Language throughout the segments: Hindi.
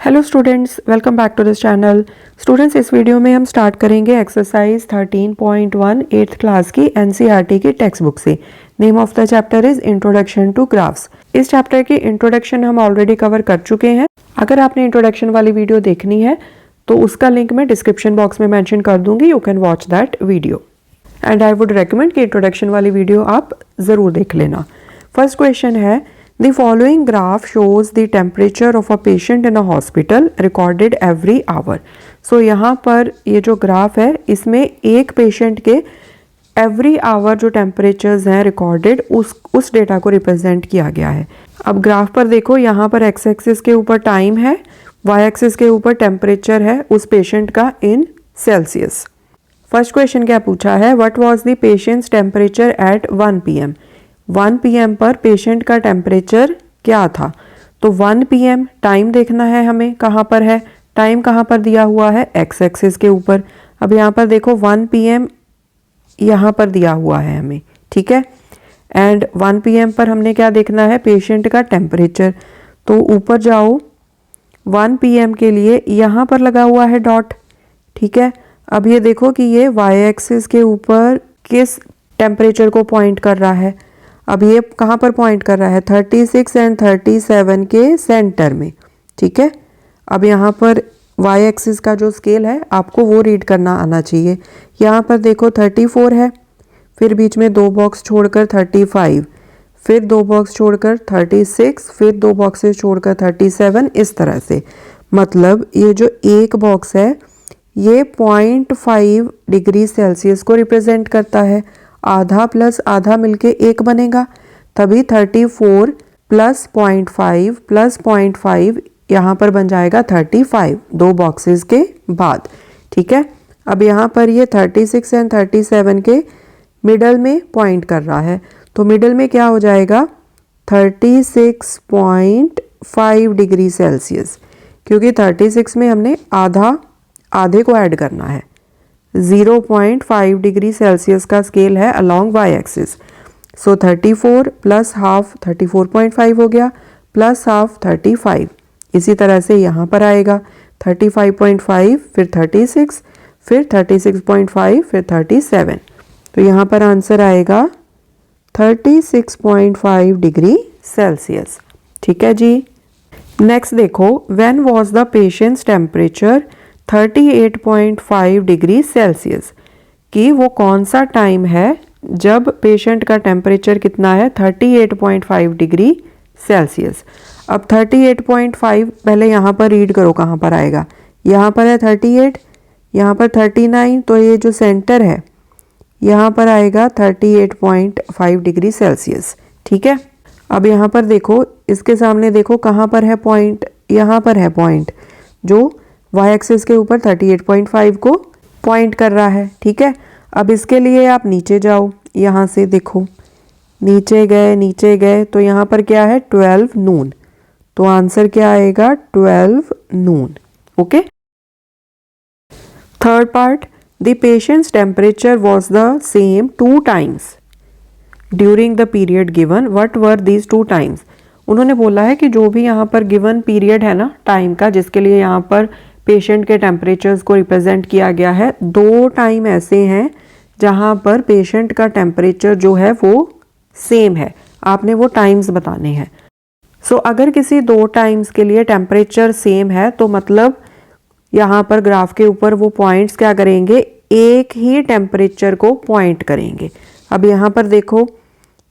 Hello students, welcome back to this channel. Students, इस वीडियो में हम स्टार्ट करेंगे एक्सरसाइज 13.1 एट्थ क्लास की एनसीईआरटी की टेक्स्ट बुक से। Name of the chapter is introduction to graphs. इस चैप्टर की इंट्रोडक्शन हम ऑलरेडी कवर कर चुके हैं। अगर आपने इंट्रोडक्शन वाली वीडियो देखनी है तो उसका लिंक मैं डिस्क्रिप्शन बॉक्स में मैंशन कर दूंगी। You can watch that video and I would recommend कि इंट्रोडक्शन वाली वीडियो आप ज़रूर देख लेना। फर्स्ट क्वेश्चन है, The following graph shows the temperature of a patient in a hospital recorded every hour. So यहाँ पर ये जो ग्राफ है इसमें एक पेशेंट के एवरी आवर जो टेम्परेचर्स हैं रिकॉर्डेड उस डेटा को रिप्रेजेंट किया गया है। अब ग्राफ पर देखो, यहाँ पर एक्स एक्सिस के ऊपर टाइम है, वाई एक्सिस के ऊपर टेम्परेचर है उस पेशेंट का इन सेल्सियस। फर्स्ट क्वेश्चन क्या पूछा है, what was the patient's temperature at 1 PM। 1 PM पर पेशेंट का टेम्परेचर क्या था। तो 1 PM टाइम देखना है हमें, कहाँ पर है टाइम, कहाँ पर दिया हुआ है एक्स एक्सिस के ऊपर। अब यहाँ पर देखो 1 PM यहाँ पर दिया हुआ है हमें, ठीक है। एंड 1 PM पर हमने क्या देखना है, पेशेंट का टेम्परेचर। तो ऊपर जाओ, 1 PM के लिए यहाँ पर लगा हुआ है डॉट, ठीक है। अब ये देखो कि ये वाई एक्सिस के ऊपर किस टेम्परेचर को पॉइंट कर रहा है। अब ये कहाँ पर पॉइंट कर रहा है, 36 एंड 37 के सेंटर में, ठीक है। अब यहाँ पर वाई एक्सिस का जो स्केल है आपको वो रीड करना आना चाहिए। यहाँ पर देखो 34 है, फिर बीच में 2 बॉक्स छोड़कर 35, फिर 2 बॉक्स छोड़कर 36, फिर 2 बॉक्सेस छोड़कर 37, इस तरह से। मतलब ये जो एक बॉक्स है ये 0.5 डिग्री सेल्सियस को रिप्रेजेंट करता है। आधा प्लस आधा मिलके 1 बनेगा, तभी 34 प्लस 0.5 प्लस 0.5 यहाँ पर बन जाएगा 35 2 बॉक्सेस के बाद, ठीक है। अब यहाँ पर ये 36 एंड 37 के मिडल में पॉइंट कर रहा है, तो मिडल में क्या हो जाएगा 36.5 डिग्री सेल्सियस, क्योंकि 36 में हमने आधे को ऐड करना है। 0.5 डिग्री सेल्सियस का स्केल है अलोंग वाई एक्सिस। सो 34 प्लस हाफ 34.5 हो गया, प्लस हाफ 35। इसी तरह से यहाँ पर आएगा 35.5, फिर 36, फिर 36.5, फिर 37। तो यहाँ पर आंसर आएगा 36.5 डिग्री सेल्सियस, ठीक है जी। नेक्स्ट देखो, when was the patient's temperature 38.5 degree Celsius, कि वो कौन सा टाइम है जब पेशेंट का टेम्परेचर कितना है 38.5 डिग्री सेल्सियस। अब 38.5 पहले यहाँ पर रीड करो, कहाँ पर आएगा, यहाँ पर है 38, यहाँ पर 39, तो ये जो सेंटर है यहाँ पर आएगा 38.5 डिग्री सेल्सियस, ठीक है। अब यहाँ पर देखो, इसके सामने देखो कहाँ पर है पॉइंट, यहाँ पर है पॉइंट जो वाई एक्सिस के ऊपर 38.5 को पॉइंट कर रहा है, ठीक है। अब इसके लिए आप नीचे जाओ, यहाँ से देखो नीचे गए तो यहाँ पर क्या है 12 नून, तो आंसर क्या आएगा 12 noon, okay. Third part, the patient's temperature was the same 2 times during the period given, what were these 2 times. उन्होंने बोला है कि जो भी यहाँ पर गिवन पीरियड है ना टाइम का, जिसके लिए यहाँ पर पेशेंट के टेम्परेचर्स को रिप्रेजेंट किया गया है, 2 टाइम ऐसे हैं जहाँ पर पेशेंट का टेम्परेचर जो है वो सेम है। आपने वो टाइम्स बताने हैं। सो अगर किसी 2 टाइम्स के लिए टेम्परेचर सेम है तो मतलब यहाँ पर ग्राफ के ऊपर वो पॉइंट्स क्या करेंगे, एक ही टेम्परेचर को पॉइंट करेंगे। अब यहाँ पर देखो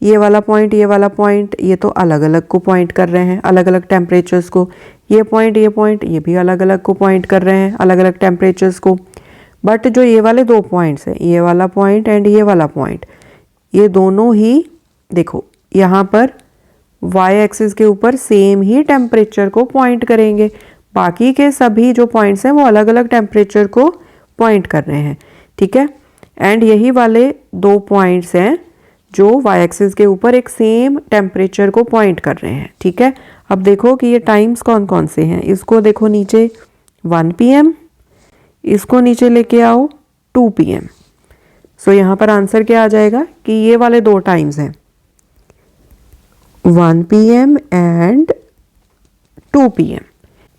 ये वाला पॉइंट, ये वाला पॉइंट, ये तो अलग अलग को पॉइंट कर रहे हैं, अलग अलग टेम्परेचर्स को। ये पॉइंट ये भी अलग अलग को पॉइंट कर रहे हैं, अलग अलग टेम्परेचर्स को। बट जो ये वाले 2 पॉइंट्स हैं, ये वाला पॉइंट एंड ये वाला पॉइंट, ये दोनों ही देखो यहाँ पर वाई एक्सिस के ऊपर सेम ही टेम्परेचर को पॉइंट करेंगे। बाकी के सभी जो पॉइंट्स हैं वो अलग अलग टेम्परेचर को पॉइंट कर रहे हैं, ठीक है। एंड यही वाले 2 पॉइंट्स हैं जो वाई एक्सिस के ऊपर एक सेम टेम्परेचर को पॉइंट कर रहे हैं, ठीक है। अब देखो कि ये टाइम्स कौन कौन से हैं, इसको देखो नीचे 1 PM, इसको नीचे लेके आओ 2 PM। सो यहाँ पर आंसर क्या आ जाएगा कि ये वाले 2 टाइम्स हैं 1 PM एंड 2 PM।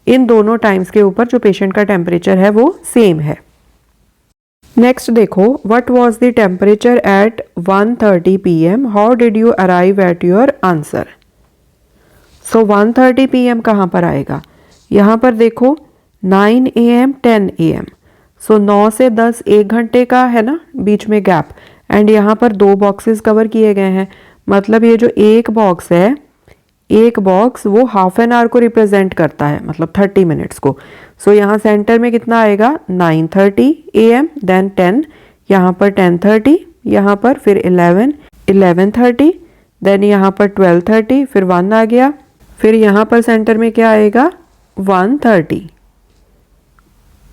इन दोनों टाइम्स के ऊपर जो पेशेंट का टेम्परेचर है वो सेम है। नेक्स्ट देखो, what was the temperature at 1:30 PM, how did you arrive at your answer. So 1:30 PM कहाँ पर आएगा, यहाँ पर देखो 9 AM 10 AM, सो 9 से 10 1 घंटे का है ना बीच में गैप, एंड यहाँ पर 2 बॉक्सेस कवर किए गए हैं, मतलब ये जो एक बॉक्स है, एक बॉक्स वो हाफ एन आवर को रिप्रेजेंट करता है, मतलब 30 मिनट्स को। सो यहाँ सेंटर में कितना आएगा 9:30 AM, देन 10, यहाँ पर 10:30, यहाँ पर फिर 11, 11:30, देन यहाँ पर 12:30, फिर 1 आ गया, फिर यहाँ पर सेंटर में क्या आएगा 1:30,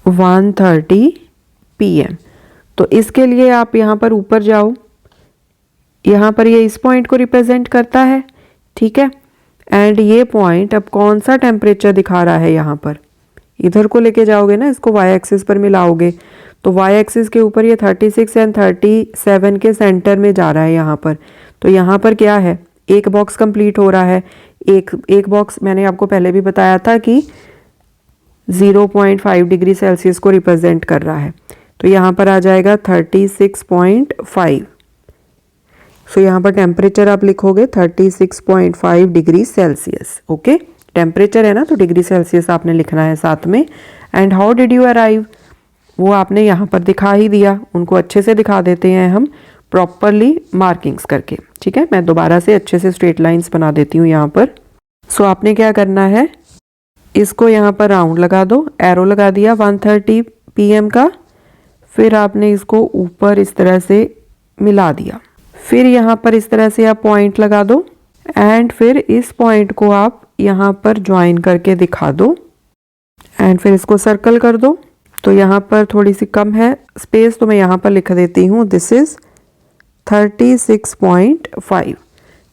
1:30 PM। तो इसके लिए आप यहाँ पर ऊपर जाओ, यहाँ पर ये इस पॉइंट को रिप्रेजेंट करता है, ठीक है, एंड ये पॉइंट अब कौन सा टेम्परेचर दिखा रहा है, यहाँ पर इधर को लेके जाओगे ना, इसको वाई एक्सिस पर मिलाओगे, तो वाई एक्सिस के ऊपर ये 36 एंड 37 के सेंटर में जा रहा है यहाँ पर। तो यहाँ पर क्या है, एक बॉक्स कंप्लीट हो रहा है, एक बॉक्स मैंने आपको पहले भी बताया था कि 0.5 डिग्री सेल्सियस को रिप्रेजेंट कर रहा है, तो यहाँ पर आ जाएगा 36.5। सो यहाँ पर टेम्परेचर आप लिखोगे 36.5 डिग्री सेल्सियस। ओके, टेम्परेचर है ना तो डिग्री सेल्सियस आपने लिखना है साथ में। And how did you arrive, वो आपने यहाँ पर दिखा ही दिया, उनको अच्छे से दिखा देते हैं हम प्रॉपरली मार्किंग्स करके, ठीक है। मैं दोबारा से अच्छे से स्ट्रेट लाइंस बना देती हूँ यहाँ पर। सो आपने क्या करना है, इसको यहाँ पर राउंड लगा दो, एरो लगा दिया 1:30 PM का, फिर आपने इसको ऊपर इस तरह से मिला दिया, फिर यहाँ पर इस तरह से आप पॉइंट लगा दो, एंड फिर इस पॉइंट को आप यहाँ पर ज्वाइन करके दिखा दो, एंड फिर इसको सर्कल कर दो। तो यहाँ पर थोड़ी सी कम है स्पेस, तो मैं यहाँ पर लिख देती हूँ दिस इज 36.5।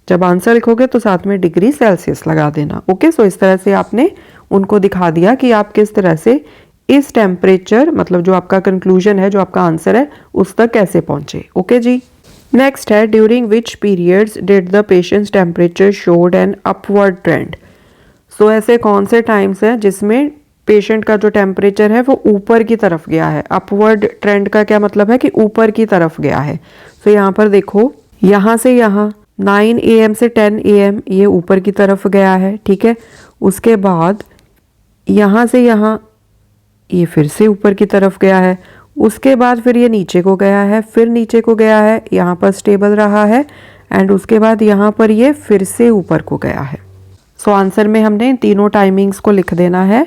जब आंसर लिखोगे तो साथ में डिग्री सेल्सियस लगा देना। ओके, सो इस तरह से आपने उनको दिखा दिया कि आप किस तरह से इस टेम्परेचर, मतलब जो आपका कंक्लूजन है, जो आपका आंसर है, उस तक कैसे पहुंचे। ओके जी। नेक्स्ट है, during which periods did the patient's temperature showed an upward trend. So ऐसे कौन से टाइम्स हैं जिसमें पेशेंट का जो टेम्परेचर है वो ऊपर की तरफ गया है। अपवर्ड ट्रेंड का क्या मतलब है कि ऊपर की तरफ गया है। सो यहाँ पर देखो, यहाँ से यहाँ 9 AM से 10 AM ये ऊपर की तरफ गया है, ठीक है। उसके बाद यहाँ से यहाँ ये फिर से ऊपर की तरफ गया है, उसके बाद फिर ये नीचे को गया है, फिर नीचे को गया है, यहाँ पर स्टेबल रहा है, एंड उसके बाद यहाँ पर ये फिर से ऊपर को गया है। सो आंसर में हमने इन तीनों टाइमिंग्स को लिख देना है।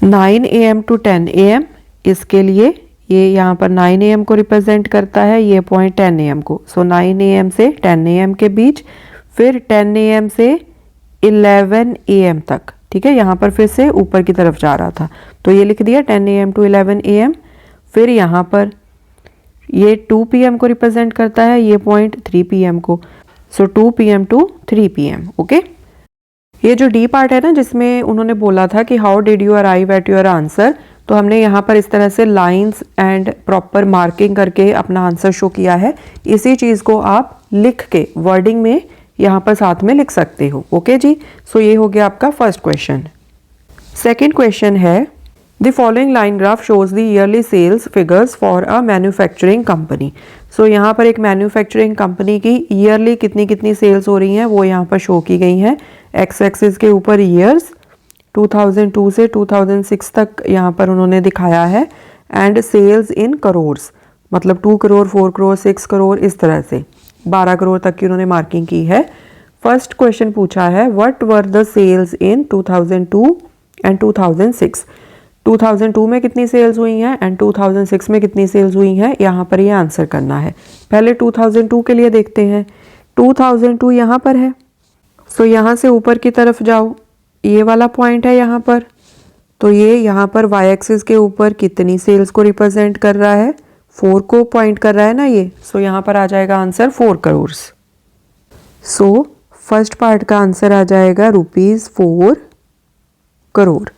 9 AM to 10 AM, इसके लिए ये यहाँ पर 9 AM को रिप्रेजेंट करता है, ये पॉइंट 10 AM को। सो 9 AM से 10 AM के बीच, फिर 10 AM से 11 AM तक, ठीक है। यहाँ पर फिर से ऊपर की तरफ जा रहा था, तो ये लिख दिया 10 AM to 11 AM। फिर यहाँ पर ये 2 PM को रिप्रेजेंट करता है, ये पॉइंट 3 PM को। सो 2 PM to 3 PM। ओके, ये जो डी पार्ट है ना, जिसमें उन्होंने बोला था कि how did you arrive at your answer, तो हमने यहाँ पर इस तरह से लाइंस एंड प्रॉपर मार्किंग करके अपना आंसर शो किया है। इसी चीज़ को आप लिख के वर्डिंग में यहाँ पर साथ में लिख सकते हो। ओके जी, सो ये हो गया आपका फर्स्ट क्वेश्चन। सेकेंड क्वेश्चन है, the following line graph shows the yearly sales figures for a manufacturing company. So यहाँ पर एक मैन्युफैक्चरिंग कंपनी की ईयरली कितनी कितनी सेल्स हो रही हैं वो यहाँ पर शो की गई हैं। एक्स एक्सिस के ऊपर ईयर्स 2002 से 2006 तक यहाँ पर उन्होंने दिखाया है, एंड सेल्स इन करोर्स, मतलब 2 करोड़ 4 करोड़ 6 करोड़ इस तरह से 12 करोड़ तक की उन्होंने मार्किंग की है। फर्स्ट क्वेश्चन पूछा है, what were the sales in 2002 and 2006। 2002 में कितनी सेल्स हुई हैं एंड 2006 में कितनी सेल्स हुई हैं, यहाँ पर ये आंसर करना है। पहले 2002 के लिए देखते हैं। 2002 यहाँ पर है, सो यहाँ से ऊपर की तरफ जाओ, ये वाला पॉइंट है यहाँ पर, तो ये यहाँ पर वाई एक्सिस के ऊपर कितनी सेल्स को रिप्रेजेंट कर रहा है, 4 को पॉइंट कर रहा है ना ये। सो यहाँ पर आ जाएगा answer 4 crore. So first part का आंसर आ जाएगा ₹4 करोड़।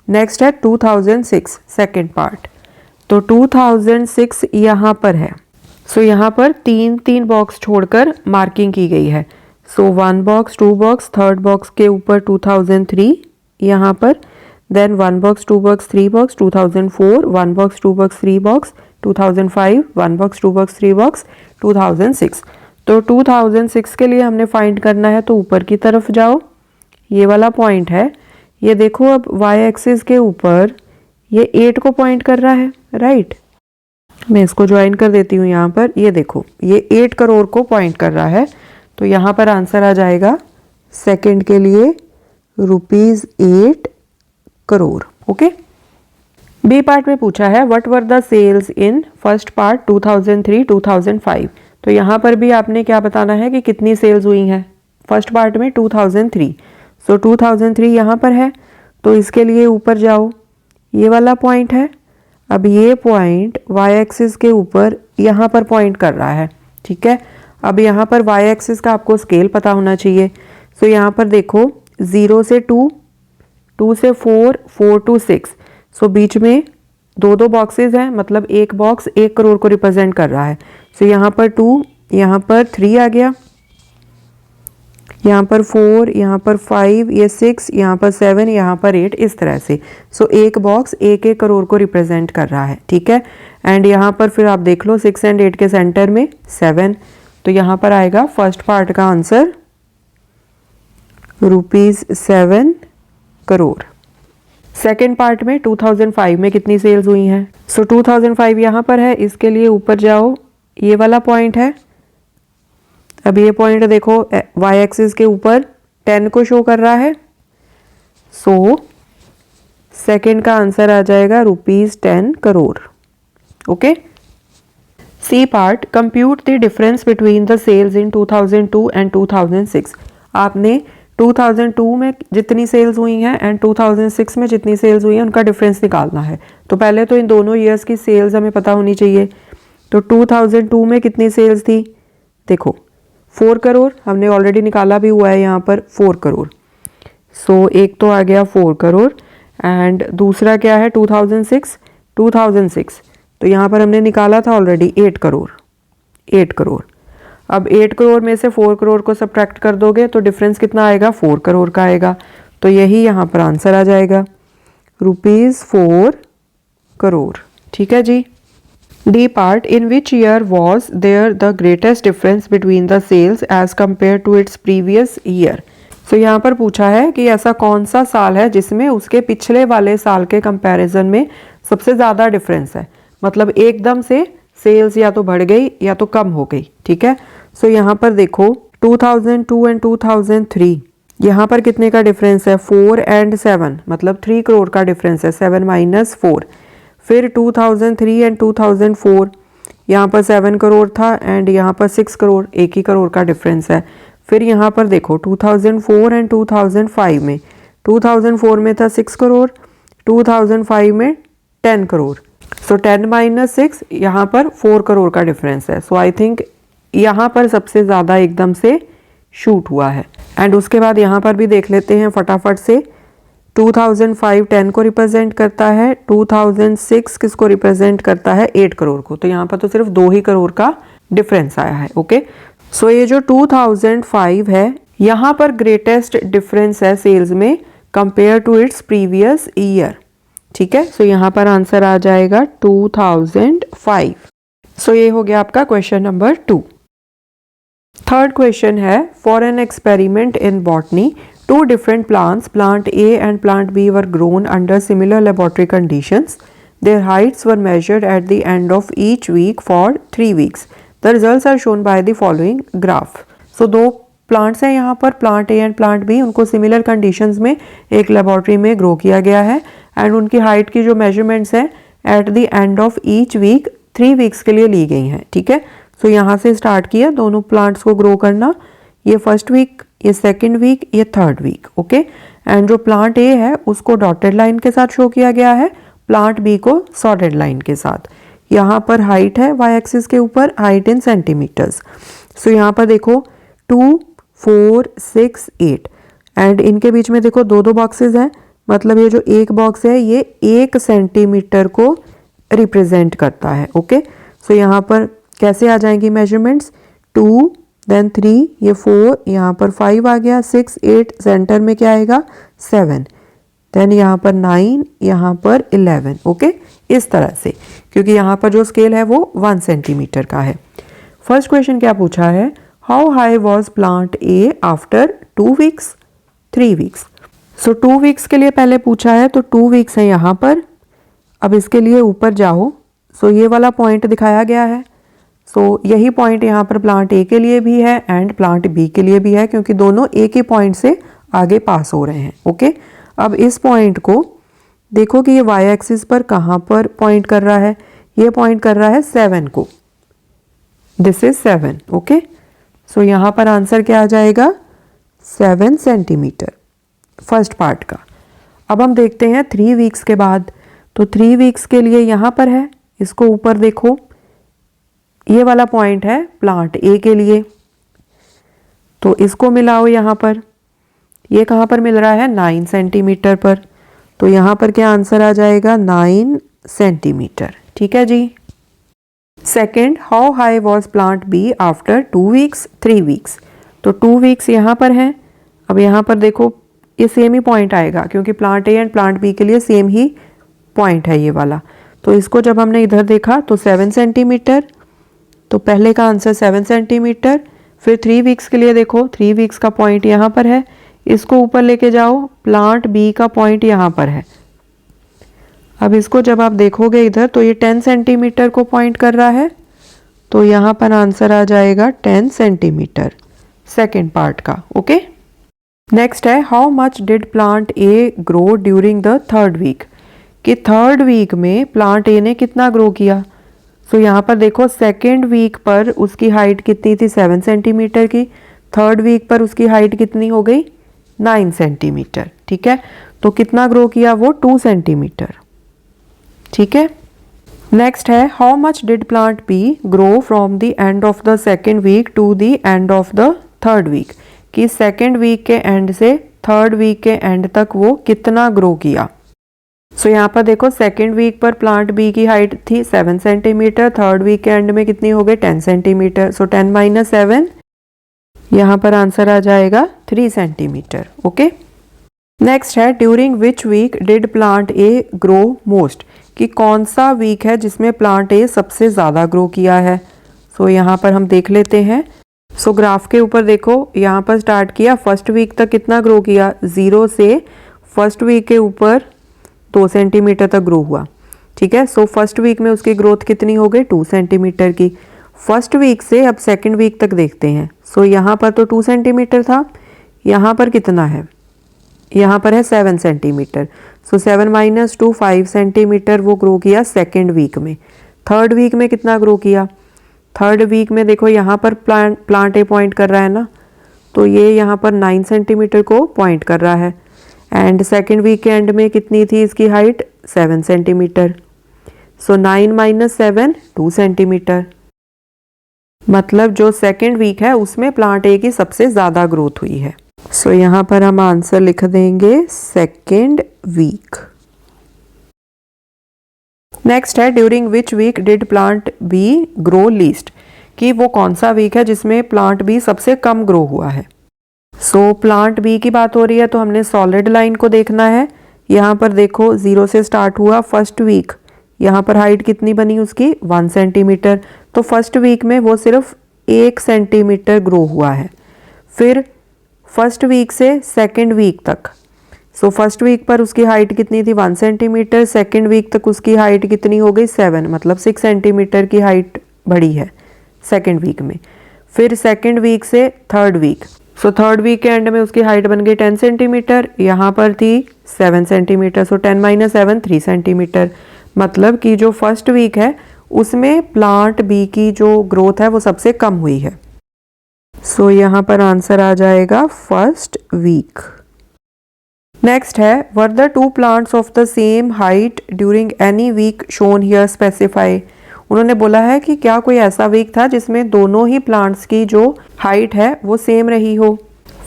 नेक्स्ट है 2006 सेकेंड पार्ट, तो 2006 यहाँ पर है। सो यहाँ पर 3 बॉक्स छोड़कर मार्किंग की गई है। सो 1 बॉक्स 2 बॉक्स, थर्ड बॉक्स के ऊपर 2003 यहाँ पर, then 1 box, 2 box, 3 box, 2004, 1 box, 2 box, 3 box, 2005, 1 box, 2 box, 3 box, 2006। तो 2006 के लिए हमने फाइंड करना है, तो ऊपर की तरफ जाओ, ये वाला पॉइंट है, ये देखो अब y एक्सिस के ऊपर ये 8 को पॉइंट कर रहा है, राइट। मैं इसको ज्वाइन कर देती हूँ यहाँ पर, ये देखो ये 8 करोड़ को पॉइंट कर रहा है, तो यहाँ पर आंसर आ जाएगा सेकंड के लिए ₹8 करोड़। ओके। बी पार्ट में पूछा है what were the sales in first part 2003-2005। तो यहाँ पर भी आपने क्या बताना है कि कितनी सेल्स हुई हैं फर्स्ट पार्ट में 2003। सो 2003 यहाँ पर है, तो इसके लिए ऊपर जाओ, ये वाला पॉइंट है। अब ये पॉइंट y एक्सिस के ऊपर यहाँ पर पॉइंट कर रहा है, ठीक है। अब यहाँ पर y एक्सिस का आपको स्केल पता होना चाहिए। सो यहाँ पर देखो 0 से 2, 2 से 4, 4 to 6। सो बीच में दो बॉक्सेस हैं, मतलब एक बॉक्स 1 करोड़ को रिप्रेजेंट कर रहा है। सो यहाँ पर 2, यहाँ पर 3 आ गया, यहाँ पर 4, यहाँ पर 5, ये 6, यहाँ पर 7, यहाँ पर 8, इस तरह से। सो एक बॉक्स 1 करोड़ को रिप्रेजेंट कर रहा है, ठीक है। एंड यहाँ पर फिर आप देख लो 6 एंड 8 के सेंटर में 7, तो यहाँ पर आएगा फर्स्ट पार्ट का आंसर ₹7 करोड़। सेकेंड पार्ट में 2005 में कितनी सेल्स हुई हैं? सो 2005 यहाँ पर है, इसके लिए ऊपर जाओ, ये वाला पॉइंट है। अब ये पॉइंट देखो y एक्सिस के ऊपर 10 को शो कर रहा है। सो सेकेंड का आंसर आ जाएगा ₹10 crore. Okay. C part, compute the difference between the sales in 2002 and 2006। आपने 2002 में जितनी सेल्स हुई हैं एंड 2006 में जितनी सेल्स हुई हैं उनका डिफरेंस निकालना है। तो पहले तो इन दोनों ईयर्स की सेल्स हमें पता होनी चाहिए। तो 2002 में कितनी सेल्स थी? देखो 4 करोड़, हमने ऑलरेडी निकाला भी हुआ है यहाँ पर 4 करोड़। सो एक तो आ गया 4 करोड़ एंड दूसरा क्या है 2006। तो यहाँ पर हमने निकाला था ऑलरेडी 8 करोड़। 8 करोड़। अब 8 करोड़ में से 4 करोड़ को सब्ट्रैक्ट कर दोगे तो डिफरेंस कितना आएगा? 4 करोड़ का आएगा। तो यही यहाँ पर आंसर आ जाएगा ₹4 करोड़। ठीक है जी। D part, in which year was there the greatest difference between the sales as compare to its previous year. So यहाँ पर पूछा है कि ऐसा कौन सा साल है जिसमें उसके पिछले वाले साल के कंपैरिजन में सबसे ज़्यादा डिफरेंस है, मतलब एकदम से सेल्स या तो बढ़ गई या तो कम हो गई। ठीक है। सो यहाँ पर देखो 2002 एंड 2003, यहाँ पर कितने का डिफरेंस है? 4 एंड 7, मतलब 3 करोड़ का डिफरेंस है, 7 माइनस 4। फिर 2003 एंड 2004, यहाँ पर 7 करोड़ था एंड यहाँ पर 6 करोड़, 1 ही करोड़ का डिफरेंस है। फिर यहाँ पर देखो 2004 एंड 2005 में, 2004 में था 6 करोड़, 2005 में 10 करोड़। सो 10 माइनस 6, यहाँ पर 4 करोड़ का डिफरेंस है। सो आई थिंक यहाँ पर सबसे ज़्यादा एकदम से शूट हुआ है। एंड उसके बाद यहाँ पर भी देख लेते हैं फटाफट से। 2005 10 को रिप्रेजेंट करता है, 2006 किसको रिप्रेजेंट करता है? 8 करोड़ को। तो यहाँ पर तो सिर्फ 2 ही करोड़ का डिफरेंस आया है। ओके। सो ये जो 2005 है, यहाँ पर ग्रेटेस्ट डिफरेंस है सेल्स में compare to its previous year. ठीक है। सो यहाँ पर आंसर आ जाएगा 2005। सो ये हो गया आपका क्वेश्चन नंबर 2। थर्ड क्वेश्चन है, for an experiment in botany, 2 different plants, plant A and plant B, were grown under similar laboratory conditions. Their heights were measured at the end of each week for 3 weeks. The results are shown by the following graph. So 2 plants हैं यहाँ पर, plant A and plant B, उनको similar conditions में एक laboratory में grow किया गया है and उनकी height की जो measurements हैं at the end of each week 3 weeks के लिए ली गई हैं। ठीक है। So यहाँ से start किया दोनों plants को grow करना, ये फर्स्ट वीक, ये सेकंड वीक, ये थर्ड वीक। ओके। एंड जो प्लांट ए है उसको डॉटेड लाइन के साथ शो किया गया है, प्लांट बी को सॉर्टेड लाइन के साथ। यहाँ पर हाइट है वाई एक्सिस के ऊपर, हाइट इन सेंटीमीटर्स। सो यहाँ पर देखो 2, 4, 6, 8 एंड इनके बीच में देखो 2 बॉक्सेस हैं, मतलब ये जो एक बॉक्स है ये 1 सेंटीमीटर को रिप्रेजेंट करता है। ओके। सो यहाँ पर कैसे आ जाएंगी मेजरमेंट्स? 2 देन 3, ये 4, यहाँ पर 5 आ गया, 6, 8, सेंटर में क्या आएगा? 7। देन यहाँ पर 9, यहाँ पर 11। ओके, इस तरह से, क्योंकि यहाँ पर जो स्केल है वो 1 सेंटीमीटर का है। फर्स्ट क्वेश्चन क्या पूछा है, how high was plant A after 2 weeks, 3 weeks. So 2 weeks के लिए पहले पूछा है, तो 2 वीक्स है यहाँ पर। अब इसके लिए ऊपर जाओ, सो ये वाला पॉइंट दिखाया गया है। सो यही पॉइंट यहाँ पर प्लांट ए के लिए भी है एंड प्लांट बी के लिए भी है, क्योंकि दोनों एक ही पॉइंट से आगे पास हो रहे हैं। ओके, अब इस पॉइंट को देखो कि ये वाई एक्सिस पर कहाँ पर पॉइंट कर रहा है, ये पॉइंट कर रहा है 7 को। This is 7। ओके, सो यहाँ पर आंसर क्या आ जाएगा, 7 सेंटीमीटर फर्स्ट पार्ट का। अब हम देखते हैं 3 वीक्स के बाद, तो 3 वीक्स के लिए यहाँ पर है, इसको ऊपर देखो, ये वाला पॉइंट है प्लांट ए के लिए, तो इसको मिलाओ यहाँ पर, ये कहाँ पर मिल रहा है, 9 सेंटीमीटर पर, तो यहाँ पर क्या आंसर आ जाएगा, 9 सेंटीमीटर। ठीक है जी। Second, how high was plant B after 2 weeks, 3 weeks. तो 2 वीक्स यहाँ पर है। अब यहाँ पर देखो ये सेम ही पॉइंट आएगा, क्योंकि plant A and plant B के लिए सेम ही पॉइंट है ये वाला। तो इसको जब हमने इधर देखा तो 7 सेंटीमीटर, तो पहले का आंसर 7 सेंटीमीटर। फिर 3 वीक्स के लिए देखो, 3 वीक्स का पॉइंट यहाँ पर है, इसको ऊपर लेके जाओ, प्लांट बी का पॉइंट यहाँ पर है। अब इसको जब आप देखोगे इधर, तो ये 10 सेंटीमीटर को पॉइंट कर रहा है, तो यहाँ पर आंसर आ जाएगा 10 सेंटीमीटर सेकेंड पार्ट का। ओके, नेक्स्ट है, how much did plant A grow during the 3rd week, कि 3rd वीक में प्लांट ए ने कितना ग्रो किया। सो यहाँ पर देखो 2nd वीक पर उसकी हाइट कितनी थी, 7 सेंटीमीटर की, 3rd वीक पर उसकी हाइट कितनी हो गई, 9 सेंटीमीटर। ठीक है, तो कितना ग्रो किया वो, 2 सेंटीमीटर। ठीक है, नेक्स्ट है, how much did plant B grow from the end of the 2nd week to the end of the 3rd week, कि 2nd वीक के एंड से 3rd वीक के एंड तक वो कितना ग्रो किया। सो यहाँ पर देखो 2nd वीक पर प्लांट बी की हाइट थी 7 सेंटीमीटर, 3rd वीक के एंड में कितनी हो गई, 10 सेंटीमीटर। सो 10 - 7, यहाँ पर आंसर आ जाएगा 3 सेंटीमीटर। ओके, नेक्स्ट है, during which week did plant A grow most, कि कौन सा वीक है जिसमें प्लांट ए सबसे ज़्यादा ग्रो किया है। सो यहाँ पर हम देख लेते हैं। सो ग्राफ के ऊपर देखो, यहाँ पर स्टार्ट किया, 1st वीक तक कितना ग्रो किया, 0 से 1st वीक के ऊपर 2 सेंटीमीटर तक ग्रो हुआ। ठीक है, सो 1st वीक में उसकी ग्रोथ कितनी हो गई, 2 सेंटीमीटर की। 1st वीक से अब 2nd वीक तक देखते हैं। सो यहाँ पर तो 2 सेंटीमीटर था, यहाँ पर कितना है, यहाँ पर है 7 सेंटीमीटर। सो 7 - 2, 5 सेंटीमीटर वो ग्रो किया 2nd वीक में। 3rd वीक में कितना ग्रो किया, 3rd वीक में देखो यहाँ पर प्लांट ए पॉइंट कर रहा है ना, तो ये यहाँ पर 9 सेंटीमीटर को पॉइंट कर रहा है, एंड 2nd वीक के एंड में कितनी थी इसकी हाइट, 7 सेंटीमीटर। सो 9 - 7, 2 सेंटीमीटर। मतलब जो 2nd वीक है उसमें प्लांट ए की सबसे ज़्यादा ग्रोथ हुई है। सो यहाँ पर हम आंसर लिख देंगे 2nd वीक। नेक्स्ट है, during which week did plant B grow least, कि वो कौन सा वीक है जिसमें प्लांट बी सबसे कम ग्रो हुआ है। सो प्लांट बी की बात हो रही है, तो हमने सॉलिड लाइन को देखना है। यहाँ पर देखो 0 से स्टार्ट हुआ 1st वीक, यहाँ पर हाइट कितनी बनी उसकी, 1 सेंटीमीटर। तो 1st वीक में वो सिर्फ 1 सेंटीमीटर ग्रो हुआ है। फिर 1st वीक से 2nd वीक तक, सो 1st वीक पर उसकी हाइट कितनी थी, 1 सेंटीमीटर। 2nd वीक तक उसकी हाइट कितनी हो गई, 7, मतलब 6 सेंटीमीटर की हाइट बढ़ी है 2nd वीक में। फिर 2nd वीक से 3rd वीक, सो 3rd वीक के एंड में उसकी हाइट बन गई 10 सेंटीमीटर, यहाँ पर थी 7 सेंटीमीटर। सो 10 - 7, 3 सेंटीमीटर। मतलब कि जो 1st वीक है उसमें प्लांट बी की जो ग्रोथ है वो सबसे कम हुई है। सो यहाँ पर आंसर आ जाएगा 1st वीक। नेक्स्ट है, were the 2 plants of the same height during any week shown here specify. उन्होंने बोला है कि क्या कोई ऐसा वीक था जिसमें दोनों ही प्लांट्स की जो हाइट है वो सेम रही हो।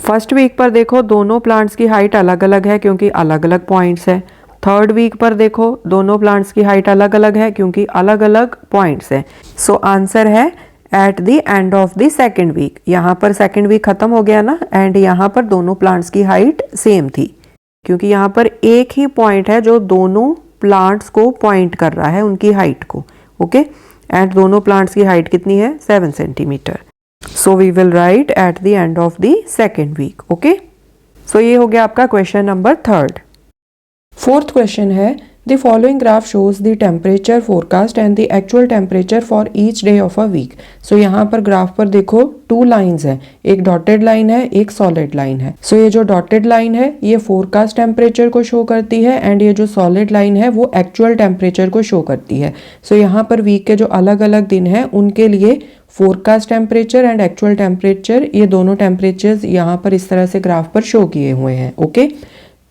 1st वीक पर देखो दोनों प्लांट्स की हाइट अलग अलग है क्योंकि अलग अलग पॉइंट्स है। 3rd वीक पर देखो दोनों प्लांट्स की हाइट अलग अलग है क्योंकि अलग अलग पॉइंट्स है। सो आंसर है at the end of the 2nd week. यहाँ पर 2nd वीक खत्म हो गया ना, एंड यहाँ पर दोनों प्लांट्स की हाइट सेम थी। क्योंकि यहाँ पर एक ही पॉइंट है जो दोनों प्लांट्स को पॉइंट कर रहा है उनकी हाइट को. ओके, एंड दोनों प्लांट्स की हाइट कितनी है? 7 centimetre. So we will write at the end of the second week. Okay, so ये हो गया आपका क्वेश्चन नंबर 3. फोर्थ क्वेश्चन है the following graph shows the temperature forecast and the actual temperature for each day of a week. So यहाँ पर ग्राफ पर देखो 2 लाइन्स हैं, एक डॉटेड लाइन है, एक सॉलिड लाइन है. सो ये जो डॉटेड लाइन है ये फोरकास्ट टेम्परेचर को शो करती है एंड ये जो सॉलिड लाइन है वो एक्चुअल टेम्परेचर को शो करती है. सो यहाँ पर वीक के जो अलग अलग दिन हैं उनके लिए forecast temperature and actual temperature, ये दोनों टेम्परेचर्स यहाँ पर इस तरह से ग्राफ पर शो किए हुए हैं. ओके,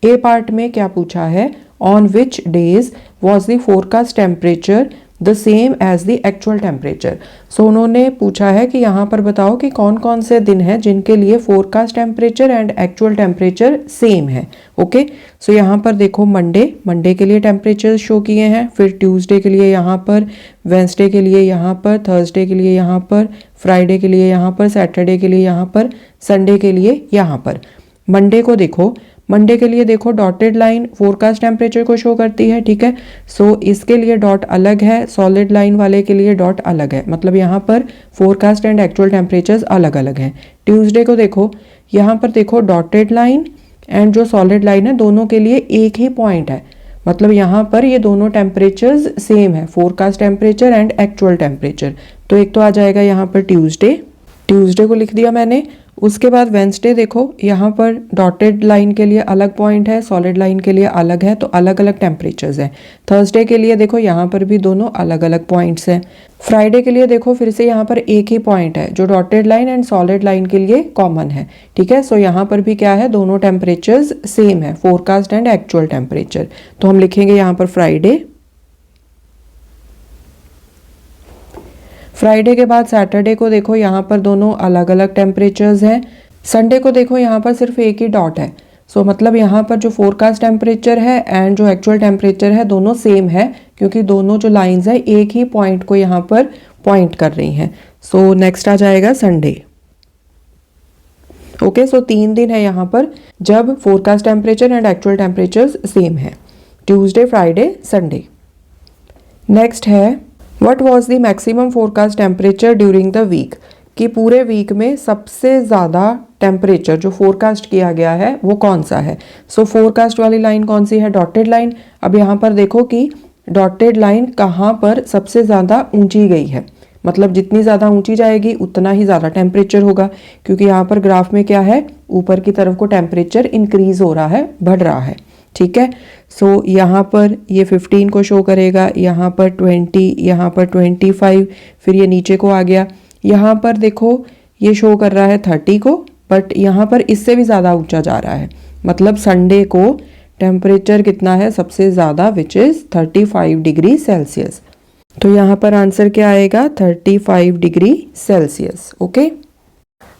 ए पार्ट में क्या पूछा है? On which days was the forecast temperature the same as the actual temperature. So उन्होंने पूछा है कि यहाँ पर बताओ कि कौन कौन से दिन हैं जिनके लिए forecast temperature and actual temperature same है. ओके, सो यहाँ पर देखो मंडे के लिए टेम्परेचर शो किए हैं, फिर ट्यूसडे के लिए यहाँ पर, वेंसडे के लिए यहाँ पर, थर्सडे के लिए यहाँ पर, फ्राइडे के लिए यहाँ पर, सैटरडे के लिए यहाँ पर, संडे के लिए यहाँ पर. मंडे को देखो, मंडे के लिए देखो डॉटेड लाइन फोरकास्ट टेम्परेचर को शो करती है. ठीक है, सो इसके लिए डॉट अलग है, सॉलिड लाइन वाले के लिए डॉट अलग है, मतलब यहाँ पर फोरकास्ट एंड एक्चुअल टेम्परेचर्स अलग अलग हैं. ट्यूसडे को देखो, यहाँ पर देखो डॉटेड लाइन एंड जो सॉलिड लाइन है दोनों के लिए एक ही पॉइंट है, मतलब यहाँ पर ये दोनों टेम्परेचर्स सेम है, forecast temperature and actual temperature. तो एक तो आ जाएगा यहाँ पर ट्यूसडे को लिख दिया मैंने. उसके बाद वेंसडे देखो, यहाँ पर डॉटेड लाइन के लिए अलग पॉइंट है, सॉलिड लाइन के लिए अलग है, तो अलग अलग टेम्परेचर्स हैं. थर्सडे के लिए देखो यहाँ पर भी दोनों अलग अलग पॉइंट्स हैं. फ्राइडे के लिए देखो फिर से यहाँ पर एक ही पॉइंट है जो dotted line and solid line के लिए कॉमन है. ठीक है, सो यहाँ पर भी क्या है? दोनों टेम्परेचर्स सेम है, फोरकास्ट एंड एक्चुअल टेम्परेचर. तो हम लिखेंगे यहाँ पर फ्राइडे के बाद सैटरडे को देखो यहाँ पर दोनों अलग अलग टेम्परेचर्स हैं. संडे को देखो यहाँ पर सिर्फ एक ही डॉट है, सो मतलब यहाँ पर जो फोरकास्ट टेम्परेचर है एंड जो एक्चुअल टेम्परेचर है दोनों सेम है, क्योंकि दोनों जो लाइंस है एक ही पॉइंट को यहाँ पर पॉइंट कर रही हैं. सो नेक्स्ट आ जाएगा संडे. ओके, सो 3 दिन है यहाँ पर जब forecast temperature and actual temperature same है, ट्यूसडे, फ्राइडे, संडे. नेक्स्ट है what was the maximum forecast temperature during the week, कि पूरे वीक में सबसे ज़्यादा टेम्परेचर जो फोरकास्ट किया गया है वो कौन सा है. सो फोरकास्ट वाली लाइन कौन सी है? Dotted line. अब यहाँ पर देखो कि डॉटेड लाइन कहाँ पर सबसे ज़्यादा ऊंची गई है, मतलब जितनी ज़्यादा ऊंची जाएगी उतना ही ज़्यादा टेम्परेचर होगा, क्योंकि यहाँ पर ग्राफ में क्या है? ऊपर की तरफ को टेम्परेचर इंक्रीज हो रहा है, बढ़ रहा है. ठीक है, सो यहाँ पर ये 15 को शो करेगा, यहाँ पर 20, यहाँ पर 25, फिर ये नीचे को आ गया. यहाँ पर देखो ये शो कर रहा है 30 को, बट यहाँ पर इससे भी ज़्यादा ऊंचा जा रहा है, मतलब संडे को टेम्परेचर कितना है सबसे ज़्यादा, विच इज़ 35 डिग्री सेल्सियस. तो यहाँ पर आंसर क्या आएगा? 35 degree Celsius. Okay,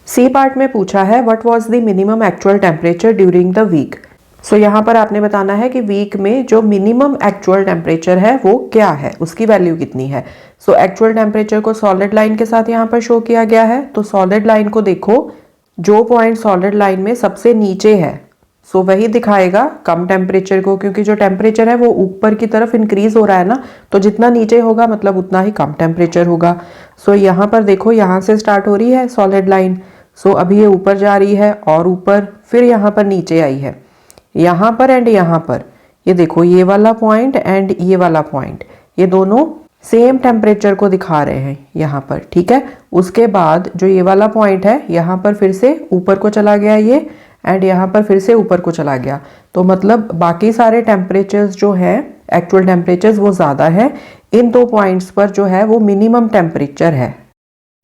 C part में पूछा है what was the minimum actual temperature during the week. So यहाँ पर आपने बताना है कि वीक में जो मिनिमम एक्चुअल टेम्परेचर है वो क्या है, उसकी वैल्यू कितनी है. सो एक्चुअल टेम्परेचर को सॉलिड लाइन के साथ यहाँ पर शो किया गया है. तो सॉलिड लाइन को देखो, जो पॉइंट सॉलिड लाइन में सबसे नीचे है सो वही दिखाएगा कम टेम्परेचर को, क्योंकि जो टेम्परेचर है वो ऊपर की तरफ इंक्रीज हो रहा है ना, तो जितना नीचे होगा मतलब उतना ही कम टेम्परेचर होगा. सो यहाँ पर देखो यहाँ से स्टार्ट हो रही है सॉलिड लाइन, सो अभी ये ऊपर जा रही है और ऊपर, फिर यहाँ पर नीचे आई है, यहाँ पर एंड यहाँ पर. ये देखो ये वाला पॉइंट एंड ये वाला पॉइंट, ये दोनों सेम टेम्परेचर को दिखा रहे हैं यहाँ पर. ठीक है, उसके बाद जो ये वाला पॉइंट है यहाँ पर फिर से ऊपर को चला गया ये, एंड यहाँ पर फिर से ऊपर को चला गया. तो मतलब बाकी सारे टेम्परेचर्स जो है एक्चुअल टेम्परेचर्स वो ज़्यादा है, इन 2 पॉइंट्स पर जो है वो मिनिमम टेम्परेचर है.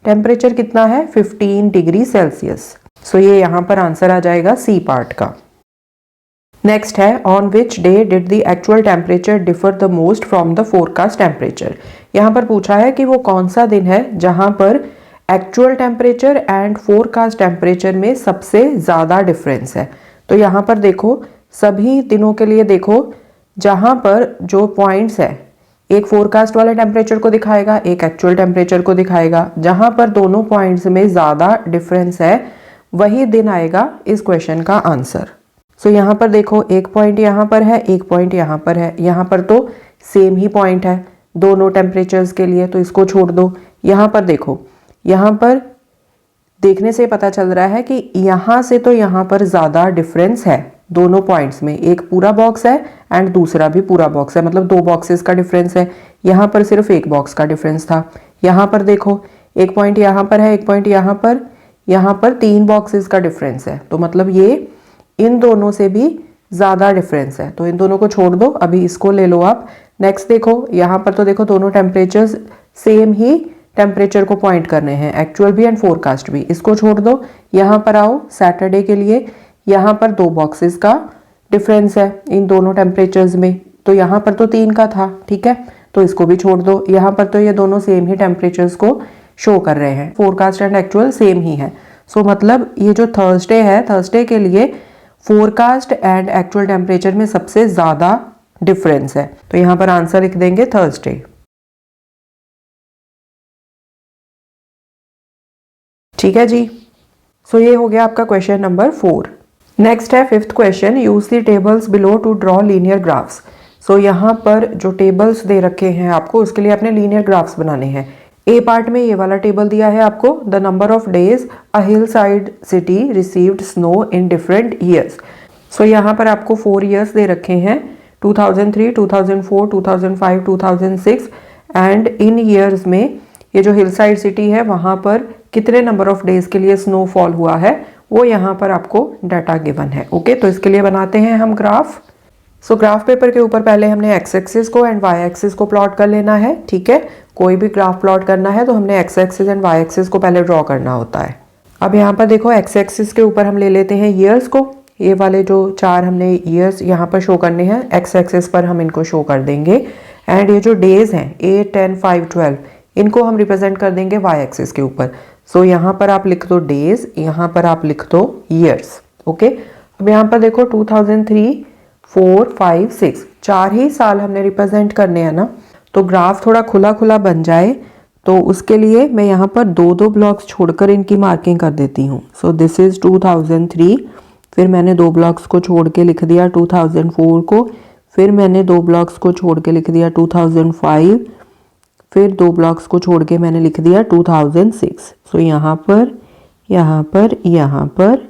टेम्परेचर कितना है? 15 डिग्री सेल्सियस. सो ये यहाँ पर आंसर आ जाएगा सी पार्ट का. नेक्स्ट है on which day did the actual temperature differ the most from the forecast temperature. यहाँ पर पूछा है कि वो कौन सा दिन है जहाँ पर actual temperature and forecast temperature में सबसे ज़्यादा डिफरेंस है. तो यहाँ पर देखो सभी दिनों के लिए देखो, जहाँ पर जो पॉइंट्स है एक फोरकास्ट वाले टेम्परेचर को दिखाएगा, एक एक्चुअल टेम्परेचर को दिखाएगा. जहाँ पर दोनों पॉइंट्स में ज़्यादा डिफरेंस है वही दिन आएगा इस क्वेश्चन का आंसर. सो यहाँ पर देखो एक पॉइंट यहाँ पर है, एक पॉइंट यहाँ पर है, यहाँ पर तो सेम ही पॉइंट है दोनों टेम्परेचर्स के लिए, तो इसको छोड़ दो। यहाँ पर देखो, यहाँ पर देखने से पता चल रहा है कि यहाँ से तो यहाँ पर ज़्यादा डिफरेंस है दोनों पॉइंट्स में। एक पूरा बॉक्स है एंड दूसरा भी पूरा बॉक्स है, मतलब दो बॉक्सेस का डिफरेंस है। यहाँ पर सिर्फ एक बॉक्स का डिफरेंस था। यहाँ पर देखो एक पॉइंट यहाँ पर है, एक पॉइंट यहाँ पर 3 बॉक्सेस का डिफरेंस है, तो मतलब ये इन दोनों से भी ज़्यादा डिफरेंस है, तो इन दोनों को छोड़ दो। अभी इसको ले लो आप। नेक्स्ट देखो, यहाँ पर तो देखो दोनों टेम्परेचर्स सेम ही टेम्परेचर को पॉइंट करने हैं, एक्चुअल भी एंड फोरकास्ट भी। इसको छोड़ दो। यहाँ पर आओ सैटरडे के लिए, यहाँ पर 2 बॉक्सेस का डिफरेंस है इन दोनों टेम्परेचर्स में, तो यहाँ पर तो 3 का था, ठीक है, तो इसको भी छोड़ दो। यहाँ पर तो ये दोनों सेम ही टेम्परेचर्स को शो कर रहे हैं, फोरकास्ट एंड एक्चुअल सेम ही है। सो मतलब ये जो थर्सडे है, थर्सडे के लिए फोरकास्ट एंड एक्चुअल टेम्परेचर में सबसे ज़्यादा डिफरेंस है, तो यहाँ पर आंसर लिख देंगे थर्सडे। ठीक है जी। सो ये हो गया आपका क्वेश्चन नंबर 4। नेक्स्ट है 5th question, use the tables below to draw linear graphs. So यहाँ पर जो टेबल्स दे रखे हैं आपको, उसके लिए आपने लीनियर ग्राफ्स बनाने हैं। ए पार्ट में ये वाला टेबल दिया है आपको, the number of days a hill side city received snow in different years. So यहाँ पर आपको 4 ईयर्स दे रखे हैं, 2003, 2004, 2005, 2006 एंड इन ईयर्स में ये जो हिल साइड सिटी है वहाँ पर कितने नंबर ऑफ डेज के लिए स्नोफॉल हुआ है वो यहाँ पर आपको डाटा गिवन है। ओके, तो इसके लिए बनाते हैं हम ग्राफ। सो ग्राफ पेपर के ऊपर पहले हमने एक्स एक्सिस को एंड वाई एक्सिस को प्लॉट कर लेना है। ठीक है, कोई भी ग्राफ प्लॉट करना है तो हमने X axis and Y axis को पहले ड्रॉ करना होता है। अब यहाँ पर देखो एक्स एक्सिस के ऊपर हम ले लेते हैं ईयर्स को। ये वाले जो 4 हमने ईयर्स यहाँ पर शो करने हैं, एक्स एक्सिस पर हम इनको शो कर देंगे। एंड ये जो डेज हैं 8, 10, 5, 12, इनको हम रिप्रेजेंट कर देंगे वाई एक्सिस के ऊपर। सो यहाँ पर आप लिख दो डेज, यहाँ पर आप लिख दो ईयर्स। ओके, अब यहाँ पर देखो 2003, 4, 5, 6 4 ही साल हमने रिप्रेजेंट करने हैं ना, तो ग्राफ थोड़ा खुला खुला बन जाए तो उसके लिए मैं यहाँ पर 2-2 ब्लॉक्स छोड़कर इनकी मार्किंग कर देती हूँ। सो दिस इज 2003, फिर मैंने 2 ब्लॉक्स को छोड़ के लिख दिया 2004 को, फिर मैंने 2 ब्लॉक्स को छोड़ के लिख दिया 2005, फिर 2 ब्लॉक्स को छोड़ के मैंने लिख दिया 2006। सो यहाँ पर, यहाँ पर, यहाँ पर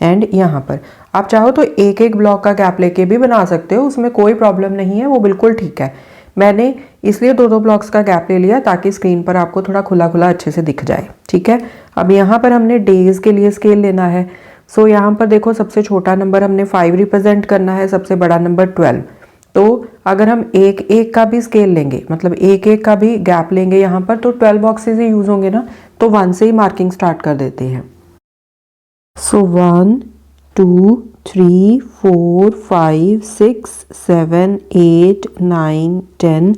एंड यहाँ पर। आप चाहो तो एक एक ब्लॉक का गैप लेके भी बना सकते हो, उसमें कोई प्रॉब्लम नहीं है, वो बिल्कुल ठीक है। मैंने इसलिए 2-2 ब्लॉक्स का गैप ले लिया ताकि स्क्रीन पर आपको थोड़ा खुला खुला अच्छे से दिख जाए। ठीक है, अब यहाँ पर हमने डेज के लिए स्केल लेना है। सो यहाँ पर देखो सबसे छोटा नंबर हमने 5 रिप्रेजेंट करना है, सबसे बड़ा नंबर 12। तो अगर हम एक एक का भी स्केल लेंगे, मतलब एक एक का भी गैप लेंगे यहाँ पर, तो 12 बॉक्सेस ही यूज होंगे ना, तो 1 से ही मार्किंग स्टार्ट कर देते हैं। सो 1, 2, 3, 4, 5, 6, 7, 8, 9, 10,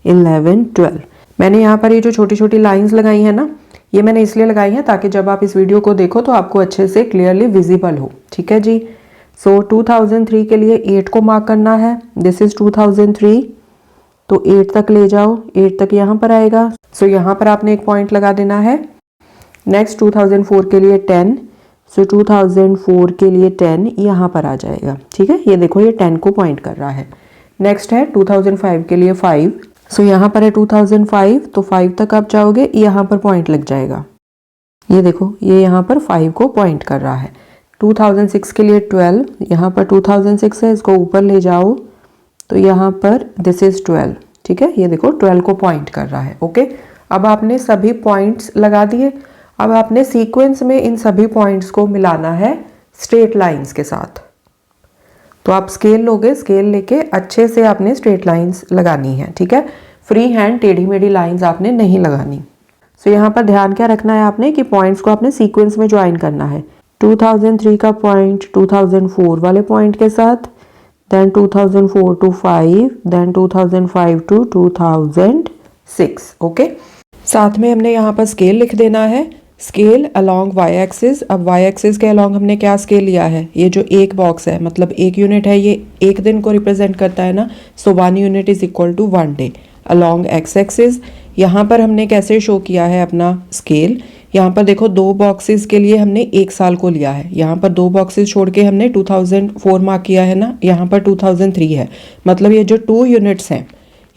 11, 12। मैंने यहाँ पर ये जो छोटी छोटी लाइंस लगाई हैं ना, ये मैंने इसलिए लगाई हैं ताकि जब आप इस वीडियो को देखो तो आपको अच्छे से क्लियरली विजिबल हो। ठीक है जी। सो 2003 के लिए 8 को मार्क करना है, दिस इज 2003, तो 8 तक ले जाओ, 8 तक यहाँ पर आएगा। सो यहाँ पर आपने एक पॉइंट लगा देना है। नेक्स्ट 2004 के लिए 10, सो 2004 के लिए 10 यहाँ पर आ जाएगा। ठीक है, ये देखो ये 10 को पॉइंट कर रहा है। नेक्स्ट है 2005 के लिए 5, सो यहाँ पर है 2005, तो 5 तक आप जाओगे, यहाँ पर पॉइंट लग जाएगा। ये देखो ये यहाँ पर 5 को पॉइंट कर रहा है। 2006 के लिए 12, यहाँ पर 2006 है, इसको ऊपर ले जाओ तो यहाँ पर दिस इज 12। ठीक है, ये देखो 12 को पॉइंट कर रहा है। ओके, अब आपने सभी पॉइंट्स लगा दिए। अब आपने सीक्वेंस में इन सभी पॉइंट्स को मिलाना है स्ट्रेट लाइंस के साथ। तो आप स्केल लोगे, स्केल लेके अच्छे से आपने स्ट्रेट लाइंस लगानी है। ठीक है, फ्री हैंड टेढ़ी मेढ़ी लाइंस आपने नहीं लगानी। सो यहाँ पर ध्यान क्या रखना है आपने कि पॉइंट्स को आपने सीक्वेंस में ज्वाइन करना है। 2003 का पॉइंट 2004 वाले पॉइंट के साथ, then 2004 to 5, then 2005 to 2006। Okay, साथ में हमने यहाँ पर स्केल लिख देना है, स्केल अलोंग वाई एक्सिस। अब वाई एक्सिस के अलोंग हमने क्या स्केल लिया है, ये जो एक बॉक्स है मतलब एक यूनिट है, ये एक दिन को रिप्रेजेंट करता है ना, so 1 unit is equal to 1 day along X axis. यहाँ पर हमने कैसे शो किया है अपना स्केल, यहाँ पर देखो 2 बॉक्सेस के लिए हमने 1 साल को लिया है, यहाँ पर 2 बॉक्सेस छोड़ के हमने 2004 मार्क किया है ना, यहाँ पर 2003 है, मतलब ये जो 2 यूनिट्स हैं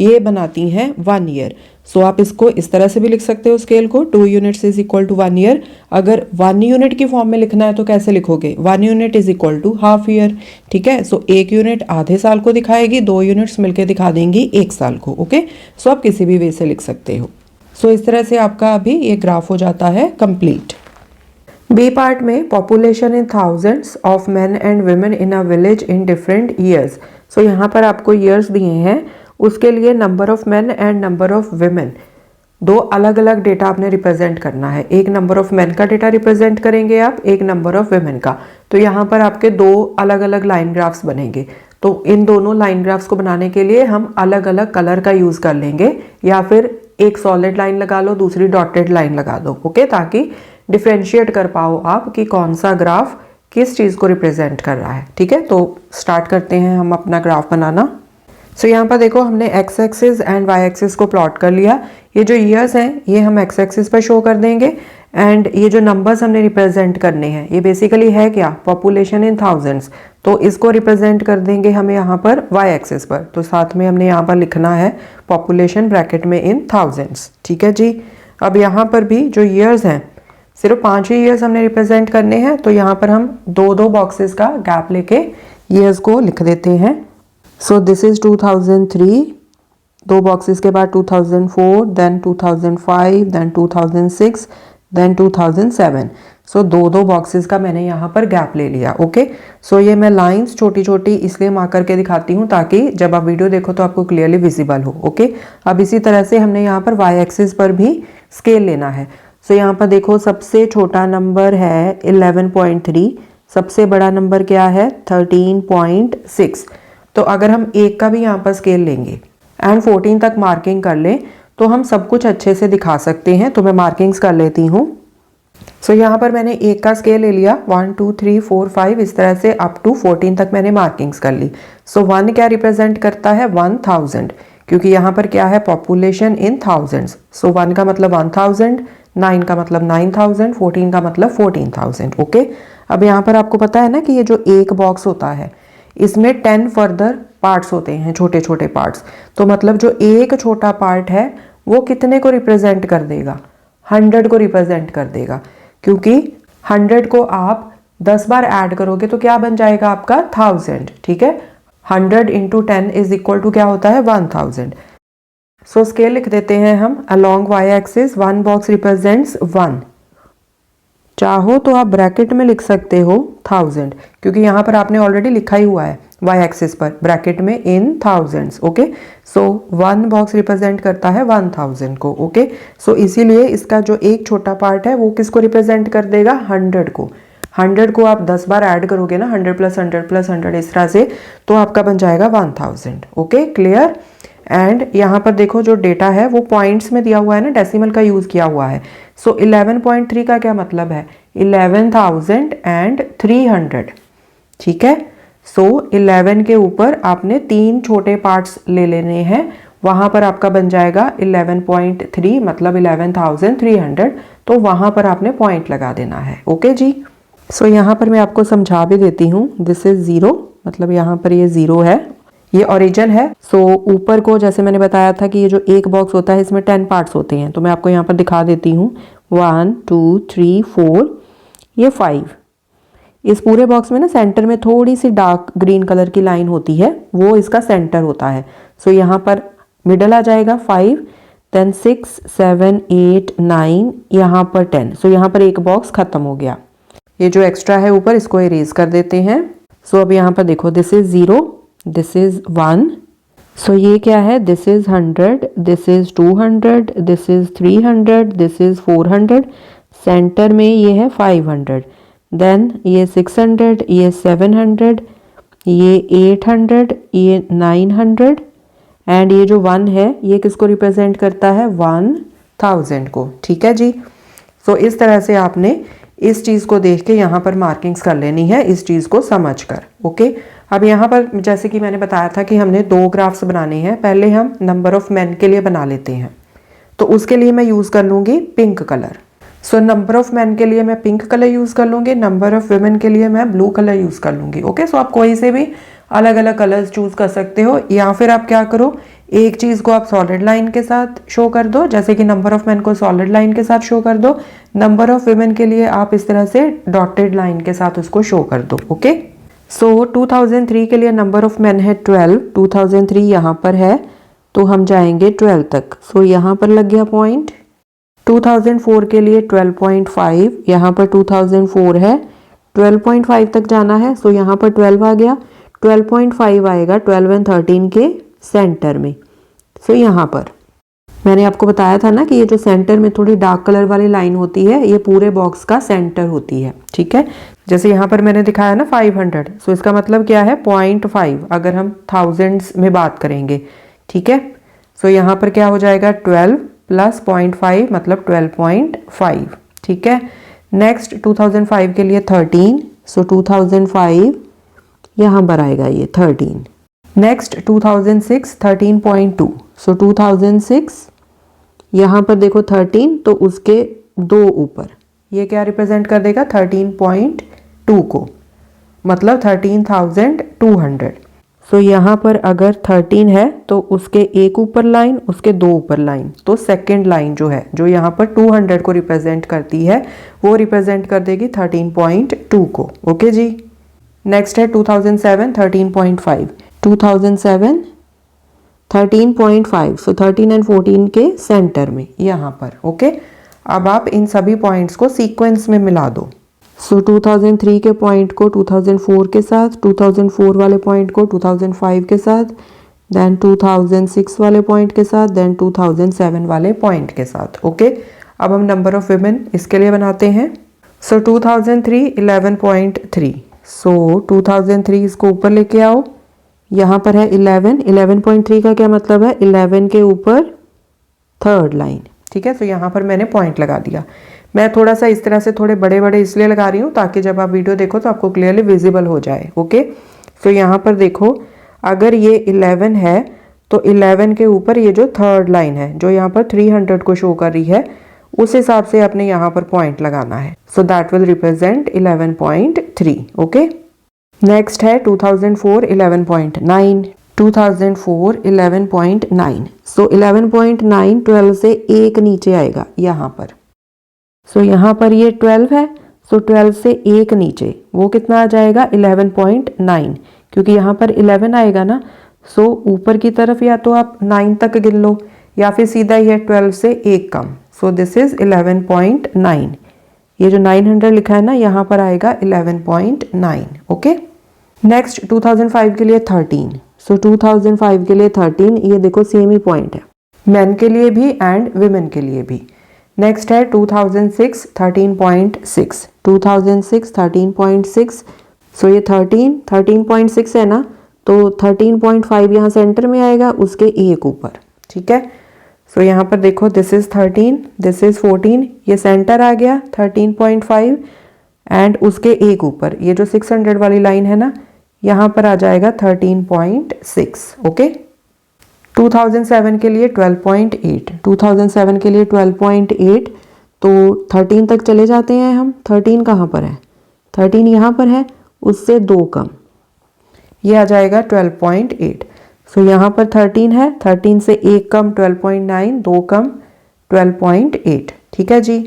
ये बनाती हैं 1 ईयर। सो आप इसको इस तरह से भी लिख सकते हो स्केल को, 2 units is equal to 1 year. अगर 1 यूनिट की फॉर्म में लिखना है तो कैसे लिखोगे, 1 unit is equal to half year, ठीक है। सो 1 यूनिट आधे साल को दिखाएगी, 2 यूनिट्स मिलकर दिखा देंगी 1 साल को, ओके। सो आप किसी भी वे से लिख सकते हो। सो इस तरह से आपका अभी ये ग्राफ हो जाता है कंप्लीट। बी पार्ट में population in thousands of men and women in a village in different years. So यहाँ पर आपको ईयर्स दिए हैं, उसके लिए number of men and number of women, 2 अलग अलग डेटा आपने रिप्रेजेंट करना है। एक नंबर ऑफ मेन का डेटा रिप्रेजेंट करेंगे आप, एक नंबर ऑफ वुमेन का। तो यहाँ पर आपके 2 अलग अलग लाइन ग्राफ्स बनेंगे। तो इन दोनों लाइन ग्राफ्स को बनाने के लिए हम अलग अलग कलर का यूज कर लेंगे, या फिर एक सॉलिड लाइन लगा लो, दूसरी डॉटेड लाइन लगा दो, ओके, ताकि डिफ्रेंशिएट कर पाओ आप कि कौन सा ग्राफ किस चीज को रिप्रेजेंट कर रहा है, ठीक है। तो स्टार्ट करते हैं हम अपना ग्राफ बनाना। सो यहाँ पर देखो हमने X axis and Y axis को प्लॉट कर लिया। ये जो ईयर्स हैं ये हम एक्स एक्सिस पर शो कर देंगे, एंड ये जो नंबर्स हमने रिप्रेजेंट करने हैं ये बेसिकली है क्या, पॉपुलेशन इन थाउजेंड्स। तो इसको रिप्रेजेंट कर देंगे हमें यहाँ पर वाई एक्सिस पर। तो साथ में हमने यहाँ पर लिखना है पॉपुलेशन ब्रैकेट में इन थाउजेंड्स, ठीक है जी। अब यहाँ पर भी जो ईयर्स हैं सिर्फ 5 ही ईयर्स हमने रिप्रेजेंट करने हैं, तो यहाँ पर हम 2-2 बॉक्सेस का गैप लेके ईयर्स को लिख देते हैं। सो दिस इज 2003, 2 बॉक्सेस के बाद 2004, देन 2005, देन 2006, देन 2007। सो 2-2 बॉक्सेस का मैंने यहाँ पर गैप ले लिया, ओके। सो ये मैं लाइंस छोटी छोटी इसलिए मार्क करके दिखाती हूँ ताकि जब आप वीडियो देखो तो आपको क्लियरली विजिबल हो, ओके। अब इसी तरह से हमने यहाँ पर वाई एक्सिस पर भी स्केल लेना है। सो यहाँ पर देखो सबसे छोटा नंबर है 11.3, सबसे बड़ा नंबर क्या है 13.6। तो अगर हम 1 का भी यहाँ पर स्केल लेंगे एंड 14 तक मार्किंग कर लें तो हम सब कुछ अच्छे से दिखा सकते हैं। तो मैं मार्किंग्स कर लेती हूँ। सो यहाँ पर मैंने 1 का स्केल ले लिया, 1 2 3 4 5 इस तरह से अप टू 14 तक मैंने मार्किंग्स कर ली। सो 1 क्या रिप्रेजेंट करता है 1000, क्योंकि यहाँ पर क्या है पॉपुलेशन इन थाउजेंड्स। सो 1 का मतलब 1000, 9 का मतलब 9000, 14 का मतलब 14000, ओके। अब यहाँ पर आपको पता है ना कि ये जो एक बॉक्स होता है इसमें 10 फर्दर पार्ट्स होते हैं, छोटे छोटे पार्ट्स। तो मतलब जो एक छोटा पार्ट है वो कितने को रिप्रेजेंट कर देगा, 100 को रिप्रेजेंट कर देगा, क्योंकि 100 को आप 10 बार ऐड करोगे तो क्या बन जाएगा आपका 1000, ठीक है। 100 इंटू 10 इज इक्वल टू क्या होता है 1000। सो स्केल लिख देते हैं हम along Y axis, 1 box represents 1। चाहो तो आप ब्रैकेट में लिख सकते हो 1000, क्योंकि यहाँ पर आपने ऑलरेडी लिखा ही हुआ है वाई एक्सिस पर ब्रैकेट में in thousands, okay. So 1 box represent करता है 1000 को, ओके। सो इसीलिए इसका जो एक छोटा पार्ट है वो किसको रिप्रेजेंट कर देगा 100 को। 100 को आप 10 बार ऐड करोगे ना, 100 प्लस 100 प्लस 100 इस तरह से, तो आपका बन जाएगा 1000, ओके, क्लियर। एंड यहाँ पर देखो जो डेटा है वो पॉइंट्स में दिया हुआ है ना, डेसिमल का यूज किया हुआ है। सो 11.3 का क्या मतलब है 11,300, ठीक है। सो 11 के ऊपर आपने 3 छोटे पार्ट्स ले लेने हैं, वहां पर आपका बन जाएगा 11.3 मतलब 11,300। तो वहां पर आपने पॉइंट लगा देना है, ओके जी। सो यहाँ पर मैं आपको समझा भी देती हूँ, दिस इज 0, मतलब यहाँ पर ये 0 है, ये ओरिजिन है। सो ऊपर को जैसे मैंने बताया था कि ये जो एक बॉक्स होता है इसमें 10 पार्ट्स होते हैं, तो मैं आपको यहाँ पर दिखा देती हूँ 1 2 3 4, ये 5। इस पूरे बॉक्स में ना सेंटर में थोड़ी सी डार्क ग्रीन कलर की लाइन होती है, वो इसका सेंटर होता है। सो यहाँ पर मिडल आ जाएगा 5, देन 6 7 8 9, यहाँ पर 10। सो यहाँ पर एक बॉक्स खत्म हो गया। ये जो एक्स्ट्रा है ऊपर इसको इरेज कर देते हैं। सो अब यहाँ पर देखो दिस इज 0, दिस इज 1। सो ये क्या है, this is 100, this is 200, this is 300, this is 400, centre में ये है 500, देन ये 600, ये 700, ये 800, ये 900, एंड ये जो 1 है ये किसको रिप्रेजेंट करता है 1000 को, ठीक है जी। सो इस तरह से आपने इस चीज को देख के यहाँ पर मार्किंग्स कर लेनी है, इस चीज को समझकर, ओके। अब यहाँ पर जैसे कि मैंने बताया था कि हमने 2 ग्राफ्स बनाने हैं। पहले हम नंबर ऑफ मेन के लिए बना लेते हैं, तो उसके लिए मैं यूज कर लूंगी pink colour. So number of man के लिए मैं पिंक कलर यूज़ कर लूँगी, नंबर ऑफ वुमेन के लिए मैं ब्लू कलर यूज़ कर लूँगी। ओके, सो आप कोई से भी अलग अलग कलर्स चूज़ कर सकते हो, या फिर आप क्या करो, एक चीज़ को आप सॉलिड लाइन के साथ शो कर दो, जैसे कि नंबर ऑफ मैन को सॉलिड लाइन के साथ शो कर दो, नंबर ऑफ वुमेन के लिए आप इस तरह से डॉटेड लाइन के साथ उसको शो कर दो। ओके, सो 2003 के लिए नंबर ऑफ मैन है 12, 2003 यहाँ पर है तो हम जाएंगे 12 तक। सो यहाँ पर लग गया पॉइंट। 2004 के लिए 12.5, यहाँ पर 2004 है, 12.5 तक जाना है, सो यहाँ पर 12 आ गया, 12.5 आएगा 12 एंड 13 के सेंटर में। सो यहाँ पर मैंने आपको बताया था ना कि ये जो सेंटर में थोड़ी डार्क कलर वाली लाइन होती है, ये पूरे बॉक्स का सेंटर होती है। ठीक है, जैसे यहाँ पर मैंने दिखाया ना 500, सो इसका मतलब क्या है 0.5, अगर हम थाउजेंड्स में बात करेंगे। ठीक है, सो यहाँ पर क्या हो जाएगा 12 प्लस 0.5 मतलब 12.5। ठीक है, नेक्स्ट 2005 के लिए 13, सो 2005 यहाँ पर आएगा ये 13। नेक्स्ट 2006 13.2, सो 2006 यहाँ पर देखो 13 तो उसके दो ऊपर ये क्या रिप्रेजेंट कर देगा 13.2 को, मतलब 13,200। सो यहाँ पर अगर 13 है तो उसके एक ऊपर लाइन, उसके दो ऊपर लाइन, तो सेकंड लाइन जो है जो यहाँ पर 200 को रिप्रेजेंट करती है वो रिप्रेजेंट कर देगी 13.2 को। ओके जी, नेक्स्ट है 2007 13.5, 2007 13.5, सो 13 एंड 14 के सेंटर में यहाँ पर। ओके, अब आप इन सभी पॉइंट्स को सीक्वेंस में मिला दो। सो 2003 के पॉइंट को 2004 के साथ, 2004 वाले पॉइंट को 2005 के साथ, देन 2006 वाले पॉइंट के साथ, देन 2007 वाले पॉइंट के साथ। ओके, अब हम नंबर ऑफ वुमेन इसके लिए बनाते हैं। सो 2003 11.3, सो 2003 इसको ऊपर लेके आओ, यहाँ पर है 11, 11.3 का क्या मतलब है 11 के ऊपर थर्ड लाइन। ठीक है, तो यहाँ पर मैंने पॉइंट लगा दिया। मैं थोड़ा सा इस तरह से थोड़े बड़े बड़े इसलिए लगा रही हूँ ताकि जब आप वीडियो देखो तो आपको क्लियरली विजिबल हो जाए। ओके, तो यहाँ पर देखो अगर ये 11 है तो 11 के ऊपर ये जो थर्ड लाइन है जो यहाँ पर 300 को शो कर रही है, उस हिसाब से आपने यहाँ पर पॉइंट लगाना है। So that will represent 11.3। Okay, next है 2004 11.9, 2004 11.9, सो 11.9 12 से एक नीचे आएगा यहाँ पर। सो यहाँ पर ये 12 है, सो 12 से एक नीचे वो कितना आ जाएगा 11.9, क्योंकि यहाँ पर 11 आएगा ना, सो ऊपर की तरफ या तो आप 9 तक गिन लो या फिर सीधा ये 12 से एक कम। सो दिस इज 11.9, ये जो 900 लिखा है ना यहाँ पर आएगा 11.9। ओके, नेक्स्ट 2005 के लिए 13, सो 2005 के लिए 13, ये देखो सेम ही पॉइंट है मैन के लिए भी एंड वुमेन के लिए भी। नेक्स्ट है 2006 13.6, 2006 13.6, सो ये 13.6 है ना, तो 13.5 यहाँ सेंटर में आएगा उसके एक ऊपर। ठीक है, सो यहाँ पर देखो दिस इज 13, दिस इज 14, ये सेंटर आ गया 13.5 एंड उसके एक ऊपर ये जो 600 वाली लाइन है ना यहाँ पर आ जाएगा 13.6। ओके, 2007 के लिए 12.8, 2007 के लिए 12.8, तो 13 तक चले जाते हैं हम। 13 कहाँ पर है, 13 यहाँ पर है, उससे दो कम, ये आ जाएगा 12.8। सो यहाँ पर 13 है, 13 से एक कम 12.9, दो कम 12.8। ठीक है जी,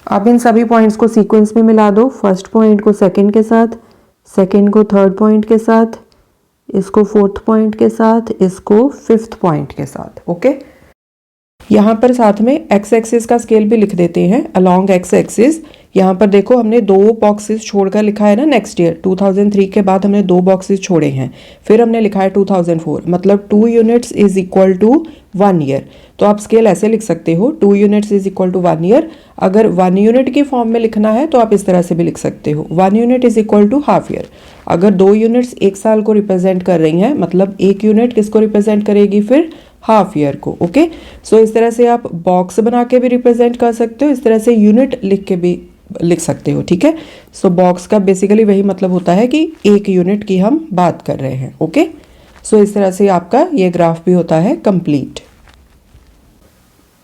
अब इन सभी पॉइंट्स को सीक्वेंस में मिला दो। फर्स्ट पॉइंट को सेकंड के साथ, सेकंड को थर्ड पॉइंट के साथ, इसको फोर्थ पॉइंट के साथ, इसको फिफ्थ पॉइंट के साथ। ओके, यहाँ पर साथ में एक्स एक्सिस का स्केल भी लिख देते हैं अलोंग एक्स एक्सिस। यहाँ पर देखो हमने दो बॉक्सेस छोड़कर लिखा है ना नेक्स्ट ईयर, 2003 के बाद हमने दो बॉक्सेस छोड़े हैं, फिर हमने लिखा है 2004, मतलब 2 units is equal to 1 year. तो आप स्केल ऐसे लिख सकते हो 2 units is equal to 1 year. अगर 1 यूनिट की फॉर्म में लिखना है तो आप इस तरह से भी लिख सकते हो 1 unit is equal to half year. अगर 2 यूनिट्स एक साल को रिप्रेजेंट कर रही हैं, मतलब 1 यूनिट किसको रिप्रेजेंट करेगी फिर हाफ ईयर को। ओके, सो इस तरह से आप बॉक्स बना के भी रिप्रेजेंट कर सकते हो, इस तरह से यूनिट लिख के भी लिख सकते हो। ठीक है, सो बॉक्स का बेसिकली वही मतलब होता है कि एक यूनिट की हम बात कर रहे हैं। ओके, सो इस तरह से आपका ये ग्राफ भी होता है कंप्लीट।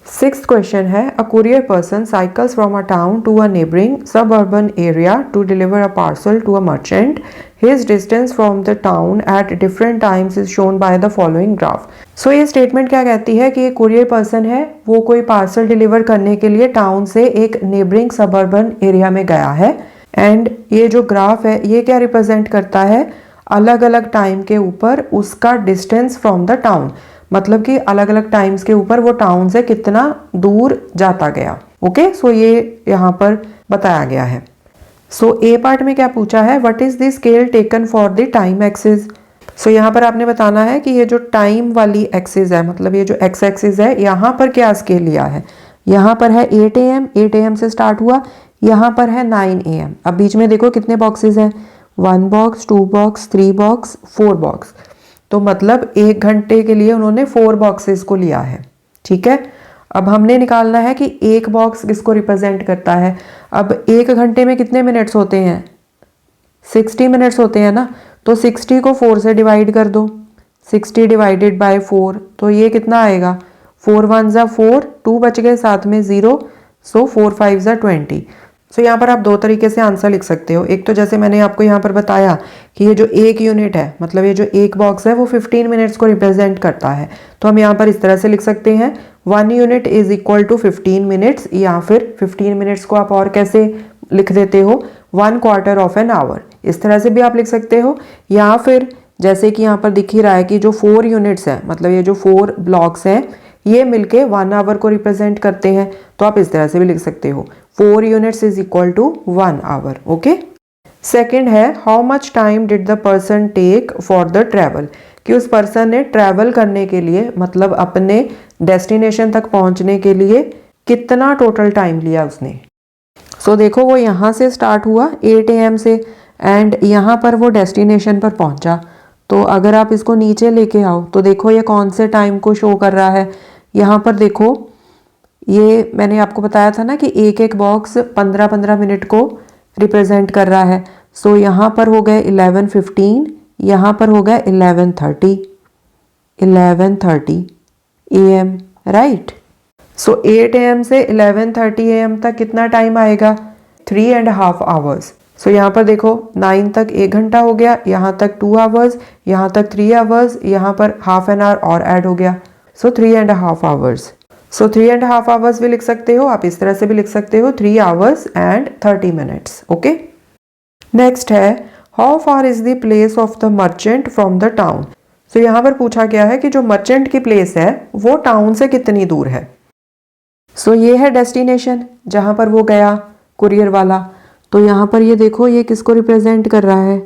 सिक्स्थ क्वेश्चन है, a courier person cycles from a town to a neighbouring suburban area to deliver a parcel to a merchant. His distance from the town at different times is shown by the following graph. So ये स्टेटमेंट क्या कहती है कि एक कुरियर पर्सन है, वो कोई पार्सल डिलीवर करने के लिए टाउन से एक नेबरिंग सबअर्बन एरिया में गया है. एंड ये जो ग्राफ है ये क्या रिप्रेजेंट करता है, अलग अलग टाइम के ऊपर उसका डिस्टेंस फ्रॉम द टाउन, मतलब कि अलग अलग टाइम्स के ऊपर वो टाउन से कितना दूर जाता गया. ओके, सो ये यहाँ पर बताया गया है. सो ए पार्ट में क्या पूछा है, what is the scale taken for the time axis. So यहाँ पर आपने बताना है कि ये जो टाइम वाली एक्सिस है, मतलब ये जो एक्स एक्सिस है, यहाँ पर क्या स्केल लिया है. यहाँ पर है 8 AM, 8 AM से स्टार्ट हुआ, यहाँ पर है 9 AM. अब बीच में देखो कितने बॉक्सेस हैं, 1 बॉक्स, 2 बॉक्स, 3 बॉक्स, 4 बॉक्स. तो मतलब 1 घंटे के लिए उन्होंने 4 बॉक्सेस को लिया है. ठीक है, अब हमने निकालना है कि एक बॉक्स किसको रिप्रेजेंट करता है. अब 1 घंटे में कितने मिनट्स होते हैं, 60 मिनट्स होते हैं ना. तो 60 को 4 से डिवाइड कर दो, 60 डिवाइडेड बाय 4, तो ये कितना आएगा, 4 1 ज़ा 4, 2 बच गए, साथ में 0, सो 4 5 ज़ा 20. सो यहाँ पर आप दो तरीके से आंसर लिख सकते हो. एक तो जैसे मैंने आपको यहाँ पर बताया कि ये जो एक यूनिट है, मतलब ये जो एक बॉक्स है वो 15 मिनट्स को रिप्रेजेंट करता है. तो हम यहाँ पर इस तरह से लिख सकते हैं, 1 unit is equal to 15 minutes, या फिर 15 मिनट्स को आप और कैसे लिख देते हो, 1/4 ऑफ एन आवर. इस तरह से भी आप लिख सकते हो. या फिर जैसे कि यहाँ पर दिख ही रहा है कि जो 4 यूनिट्स हैं, मतलब ये जो 4 ब्लॉक्स हैं, ये मिलके 1 आवर को रिप्रेजेंट करते हैं. तो आप इस तरह से भी लिख सकते हो, 4 units is equal to 1 hour. Okay. Second है, how much time did the person take for the travel, कि उस पर्सन ने ट्रैवल करने के लिए, मतलब अपने डेस्टिनेशन तक पहुंचने के लिए कितना टोटल टाइम लिया उसने. सो देखो वो यहाँ से स्टार्ट हुआ 8 AM से, एंड यहाँ पर वो डेस्टिनेशन पर पहुंचा. तो अगर आप इसको नीचे लेके आओ तो देखो ये कौन से टाइम को शो कर रहा है. यहाँ पर देखो, ये मैंने आपको बताया था ना कि एक एक बॉक्स 15-15 मिनट को रिप्रेजेंट कर रहा है. सो यहाँ पर हो गए 11:15, यहाँ पर हो गया 11:30 AM, राइट. सो 8 AM से 11:30 AM तक कितना टाइम आएगा, 3.5 आवर्स. सो यहाँ पर देखो 9 तक 1 घंटा हो गया, यहाँ तक 2 आवर्स, यहाँ तक 3 आवर्स, यहाँ पर हाफ एन आवर और ऐड हो गया. सो 3.5 आवर्स. सो 3.5 आवर्स भी लिख सकते हो, आप इस तरह से भी लिख सकते हो, 3 hours and 30 minutes. Okay. Next है, how far is the place of the merchant from the town. So यहाँ पर पूछा गया है कि जो मर्चेंट की प्लेस है वो टाउन से कितनी दूर है. सो ये है डेस्टिनेशन जहाँ पर वो गया कुरियर वाला. तो यहाँ पर ये देखो ये किसको रिप्रेजेंट कर रहा है,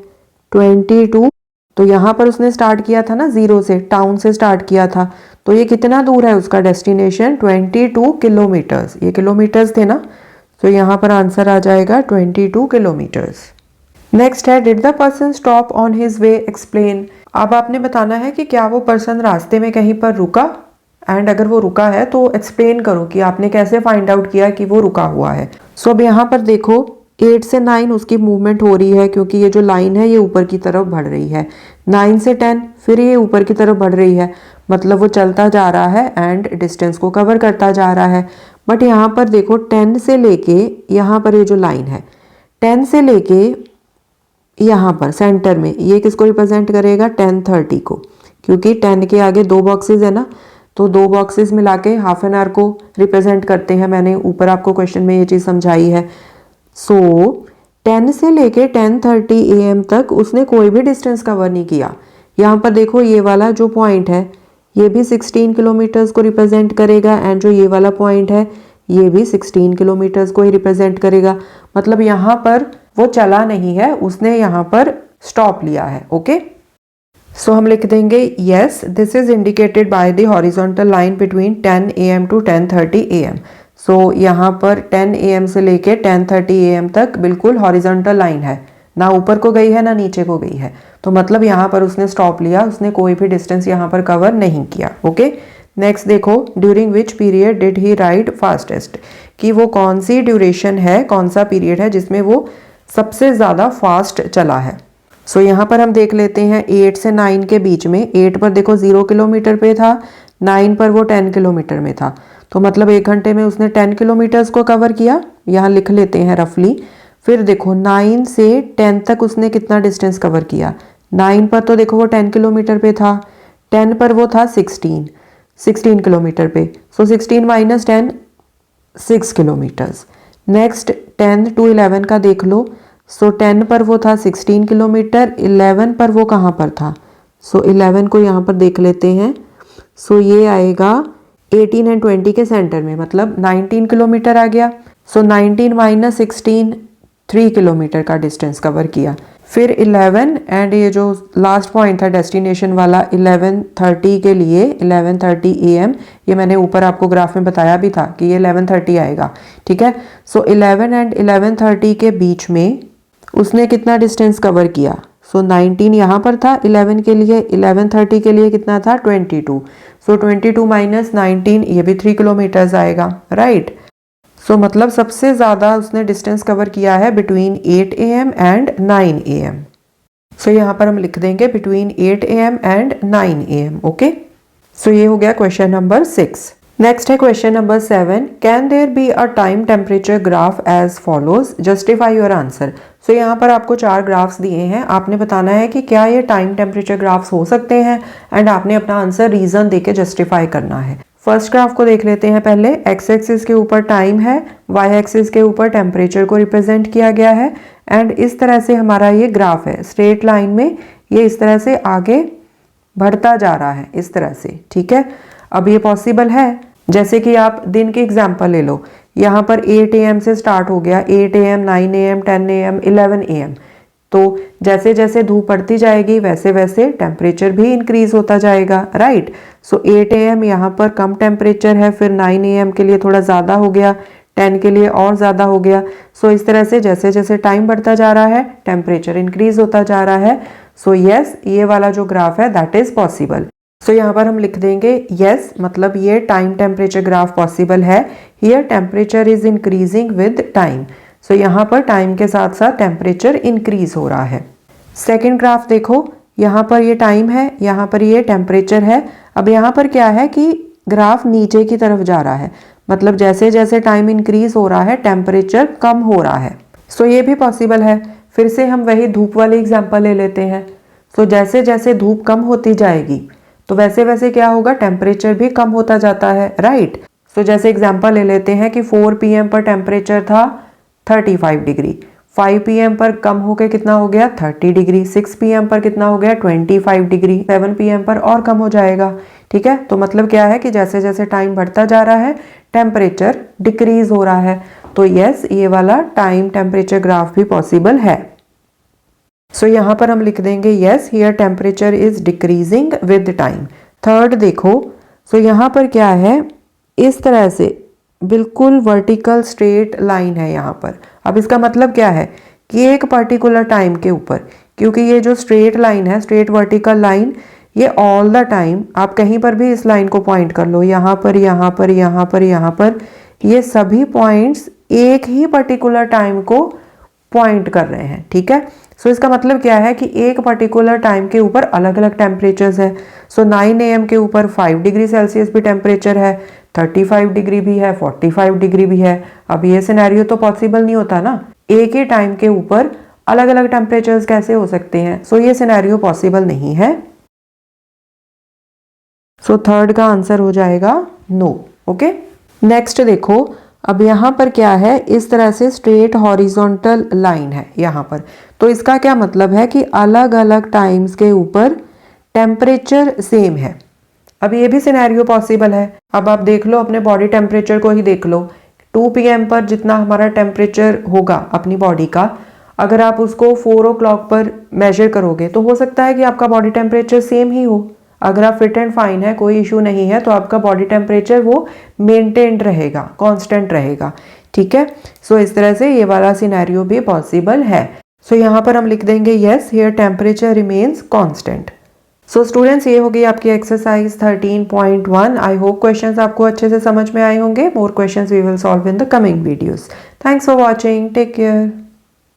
22. तो यहाँ पर उसने स्टार्ट किया था ना 0 से, टाउन से स्टार्ट किया था. तो ये कितना दूर है उसका डेस्टिनेशन, 22 किलोमीटर्स. ये किलोमीटर्स थे ना, तो यहाँ पर आंसर आ जाएगा 22 किलोमीटर्स. नेक्स्ट है, did the person stop on his way explain. अब आपने बताना है कि क्या वो पर्सन रास्ते में कहीं पर रुका, एंड अगर वो रुका है तो एक्सप्लेन करो कि आपने कैसे फाइंड आउट किया कि वो रुका हुआ है. सो अब यहाँ पर देखो 8 से 9 उसकी मूवमेंट हो रही है, क्योंकि ये जो लाइन है ये ऊपर की तरफ बढ़ रही है. 9 से 10 फिर ये ऊपर की तरफ बढ़ रही है, मतलब वो चलता जा रहा है एंड डिस्टेंस को कवर करता जा रहा है. बट यहाँ पर देखो 10 से लेके यहाँ पर ये जो लाइन है, 10 से लेके यहाँ पर सेंटर में, ये किसको रिप्रेजेंट करेगा, 10:30 को, क्योंकि 10 के आगे 2 बॉक्सेस है ना, तो 2 बॉक्सेस मिला के हाफ एन आवर को रिप्रेजेंट करते हैं. मैंने ऊपर आपको क्वेश्चन में ये चीज़ समझाई है. सो 10 से लेके 10:30 AM तक उसने कोई भी डिस्टेंस कवर नहीं किया. यहाँ पर देखो ये वाला जो पॉइंट है ये भी 16 किलोमीटर्स को रिप्रेजेंट करेगा, एंड जो ये वाला पॉइंट है ये भी 16 किलोमीटर्स को ही रिप्रेजेंट करेगा. मतलब यहाँ पर वो चला नहीं है, उसने यहाँ पर स्टॉप लिया है. ओके. सो हम लिख देंगे, yes this is indicated by the horizontal line between 10 AM to 10:30 AM. So यहाँ पर 10 AM से लेके 10:30 AM तक बिल्कुल हॉरिजॉन्टल लाइन है, ना ऊपर को गई है ना नीचे को गई है. तो मतलब यहाँ पर उसने स्टॉप लिया, उसने कोई भी डिस्टेंस यहाँ पर कवर नहीं किया. ओके. नेक्स्ट देखो, during which period did he ride fastest, कि वो कौन सी ड्यूरेशन है, कौन सा पीरियड है जिसमें वो सबसे ज़्यादा फास्ट चला है. सो यहाँ पर हम देख लेते हैं 8 से 9 के बीच में. 8 पर देखो 0 किलोमीटर पे था, 9 पर वो 10 किलोमीटर में था, तो मतलब 1 घंटे में उसने 10 किलोमीटर्स को कवर किया, यहाँ लिख लेते हैं रफली। फिर देखो 9 से 10 तक उसने कितना डिस्टेंस कवर किया, 9 पर तो देखो वो 10 किलोमीटर पे था, 10 पर वो था 16 किलोमीटर पे, सो 16 माइनस 10 6 किलोमीटर्स। नेक्स्ट 10 टू 11 का देख लो, सो 10 पर वो था 16 किलोमीटर, 11 पर वो कहाँ पर था, सो 11 को यहाँ पर देख लेते हैं, सो ये आएगा 18 एंड 20 के सेंटर में, मतलब 19 किलोमीटर आ गया। सो 19 माइनस 16 3 किलोमीटर का डिस्टेंस कवर किया। फिर 11 एंड ये जो लास्ट पॉइंट था डेस्टिनेशन वाला 11:30 के लिए 11:30 AM, ये मैंने ऊपर आपको ग्राफ में बताया भी था कि ये 11:30 आएगा, ठीक है। सो 11 एंड 11:30 के बीच में उसने कितना डिस्टेंस कवर किया, सो 19 यहाँ पर था 11 के लिए, 11:30 के लिए कितना था 22, सो 22 माइनस 19 ये भी 3 किलोमीटर्स आएगा, राइट। सो मतलब सबसे ज़्यादा उसने डिस्टेंस कवर किया है between 8 AM and 9 AM। So यहाँ पर हम लिख देंगे between 8 AM and 9 AM, okay. So ये हो गया क्वेश्चन नंबर 6। नेक्स्ट है question number 7, can there be a time temperature graph as follows, justify your answer. So यहाँ पर आपको 4 ग्राफ्स दिए हैं, आपने बताना है कि क्या ये टाइम टेम्परेचर ग्राफ्स हो सकते हैं एंड आपने अपना आंसर रीजन देके जस्टिफाई करना है। फर्स्ट ग्राफ को देख लेते हैं पहले। एक्स एक्सिस के ऊपर टाइम है, वाई एक्सिस के ऊपर टेम्परेचर को रिप्रेजेंट किया गया है एंड इस तरह से हमारा ये ग्राफ है, स्ट्रेट लाइन में ये इस तरह से आगे बढ़ता जा रहा है, इस तरह से, ठीक है। अब ये पॉसिबल है, जैसे कि आप दिन की एग्जांपल ले लो, यहाँ पर 8 AM से स्टार्ट हो गया, 8 AM 9 AM 10 AM 11 AM, तो जैसे जैसे धूप बढ़ती जाएगी वैसे वैसे टेम्परेचर भी इंक्रीज होता जाएगा, राइट। सो 8 AM यहाँ पर कम टेम्परेचर है, फिर 9 AM के लिए थोड़ा ज़्यादा हो गया, 10 के लिए और ज़्यादा हो गया। सो इस तरह से जैसे जैसे टाइम बढ़ता जा रहा है टेम्परेचर इंक्रीज होता जा रहा है। सो यस, ये वाला जो ग्राफ है दैट इज़ पॉसिबल। सो यहाँ पर हम लिख देंगे यस, मतलब ये टाइम टेम्परेचर ग्राफ पॉसिबल है। Here temperature is increasing with time, so यहाँ पर टाइम के साथ साथ टेम्परेचर इंक्रीज हो रहा है। सेकेंड ग्राफ देखो, यहाँ पर ये टाइम है, यहाँ पर ये टेम्परेचर है। अब यहाँ पर क्या है कि ग्राफ नीचे की तरफ जा रहा है, मतलब जैसे जैसे टाइम इंक्रीज हो रहा है टेम्परेचर कम हो रहा है। सो ये भी पॉसिबल है। फिर से हम वही धूप वाली एग्जाम्पल ले लेते हैं। सो जैसे जैसे धूप कम होती जाएगी तो वैसे वैसे क्या होगा, टेम्परेचर भी कम होता जाता है, राइट। सो जैसे एग्जांपल ले लेते हैं कि 4 PM पर टेम्परेचर था 35 डिग्री, 5 PM पर कम होकर कितना हो गया 30 डिग्री, 6 PM पर कितना हो गया 25 डिग्री, 7 PM पर और कम हो जाएगा, ठीक है। तो मतलब क्या है कि जैसे जैसे टाइम बढ़ता जा रहा है टेम्परेचर डिक्रीज हो रहा है। तो यस, ये वाला टाइम टेम्परेचर ग्राफ भी पॉसिबल है। सो यहाँ पर हम लिख देंगे yes, here temperature is decreasing with time. Third देखो, सो यहाँ पर क्या है, इस तरह से बिल्कुल वर्टिकल स्ट्रेट लाइन है यहाँ पर। अब इसका मतलब क्या है कि एक पर्टिकुलर टाइम के ऊपर, क्योंकि ये जो स्ट्रेट लाइन है, स्ट्रेट वर्टिकल लाइन, ये ऑल द टाइम, आप कहीं पर भी इस लाइन को पॉइंट कर लो, यहाँ पर यहाँ पर यहाँ पर यहाँ पर, ये सभी पॉइंट्स एक ही पर्टिकुलर टाइम को पॉइंट कर रहे हैं, ठीक है। सो इसका मतलब क्या है कि एक पर्टिकुलर टाइम के ऊपर अलग अलग टेम्परेचर्स है। सो 9 AM के ऊपर 5 डिग्री सेल्सियस भी टेम्परेचर है, 35 डिग्री भी है, 45 डिग्री भी है। अब ये सिनेरियो तो पॉसिबल नहीं होता ना, एक ही टाइम के ऊपर अलग अलग टेम्परेचर्स कैसे हो सकते हैं। सो ये सिनेरियो पॉसिबल नहीं है। सो थर्ड का आंसर हो जाएगा नो, ओके। नेक्स्ट देखो, अब यहाँ पर क्या है, इस तरह से स्ट्रेट हॉरिजॉन्टल लाइन है यहाँ पर, तो इसका क्या मतलब है कि अलग अलग टाइम्स के ऊपर टेम्परेचर सेम है। अब ये भी सिनेरियो पॉसिबल है। अब आप देख लो, अपने बॉडी टेम्परेचर को ही देख लो, 2 PM पर जितना हमारा टेम्परेचर होगा अपनी बॉडी का, अगर आप उसको 4 o'clock पर मेजर करोगे तो हो सकता है कि आपका बॉडी टेम्परेचर सेम ही हो। अगर आप फिट एंड फाइन है, कोई इशू नहीं है, तो आपका बॉडी टेम्परेचर वो मेंटेन्ड रहेगा, कांस्टेंट रहेगा, ठीक है। सो इस तरह से ये वाला सिनेरियो भी पॉसिबल है। सो यहाँ पर हम लिख देंगे yes, here temperature remains constant. So students, ये होगी आपकी एक्सरसाइज 13.1। आई होप क्वेश्चंस आपको अच्छे से समझ में आए होंगे। More questions we will solve in the coming videos. Thanks for watching, take care.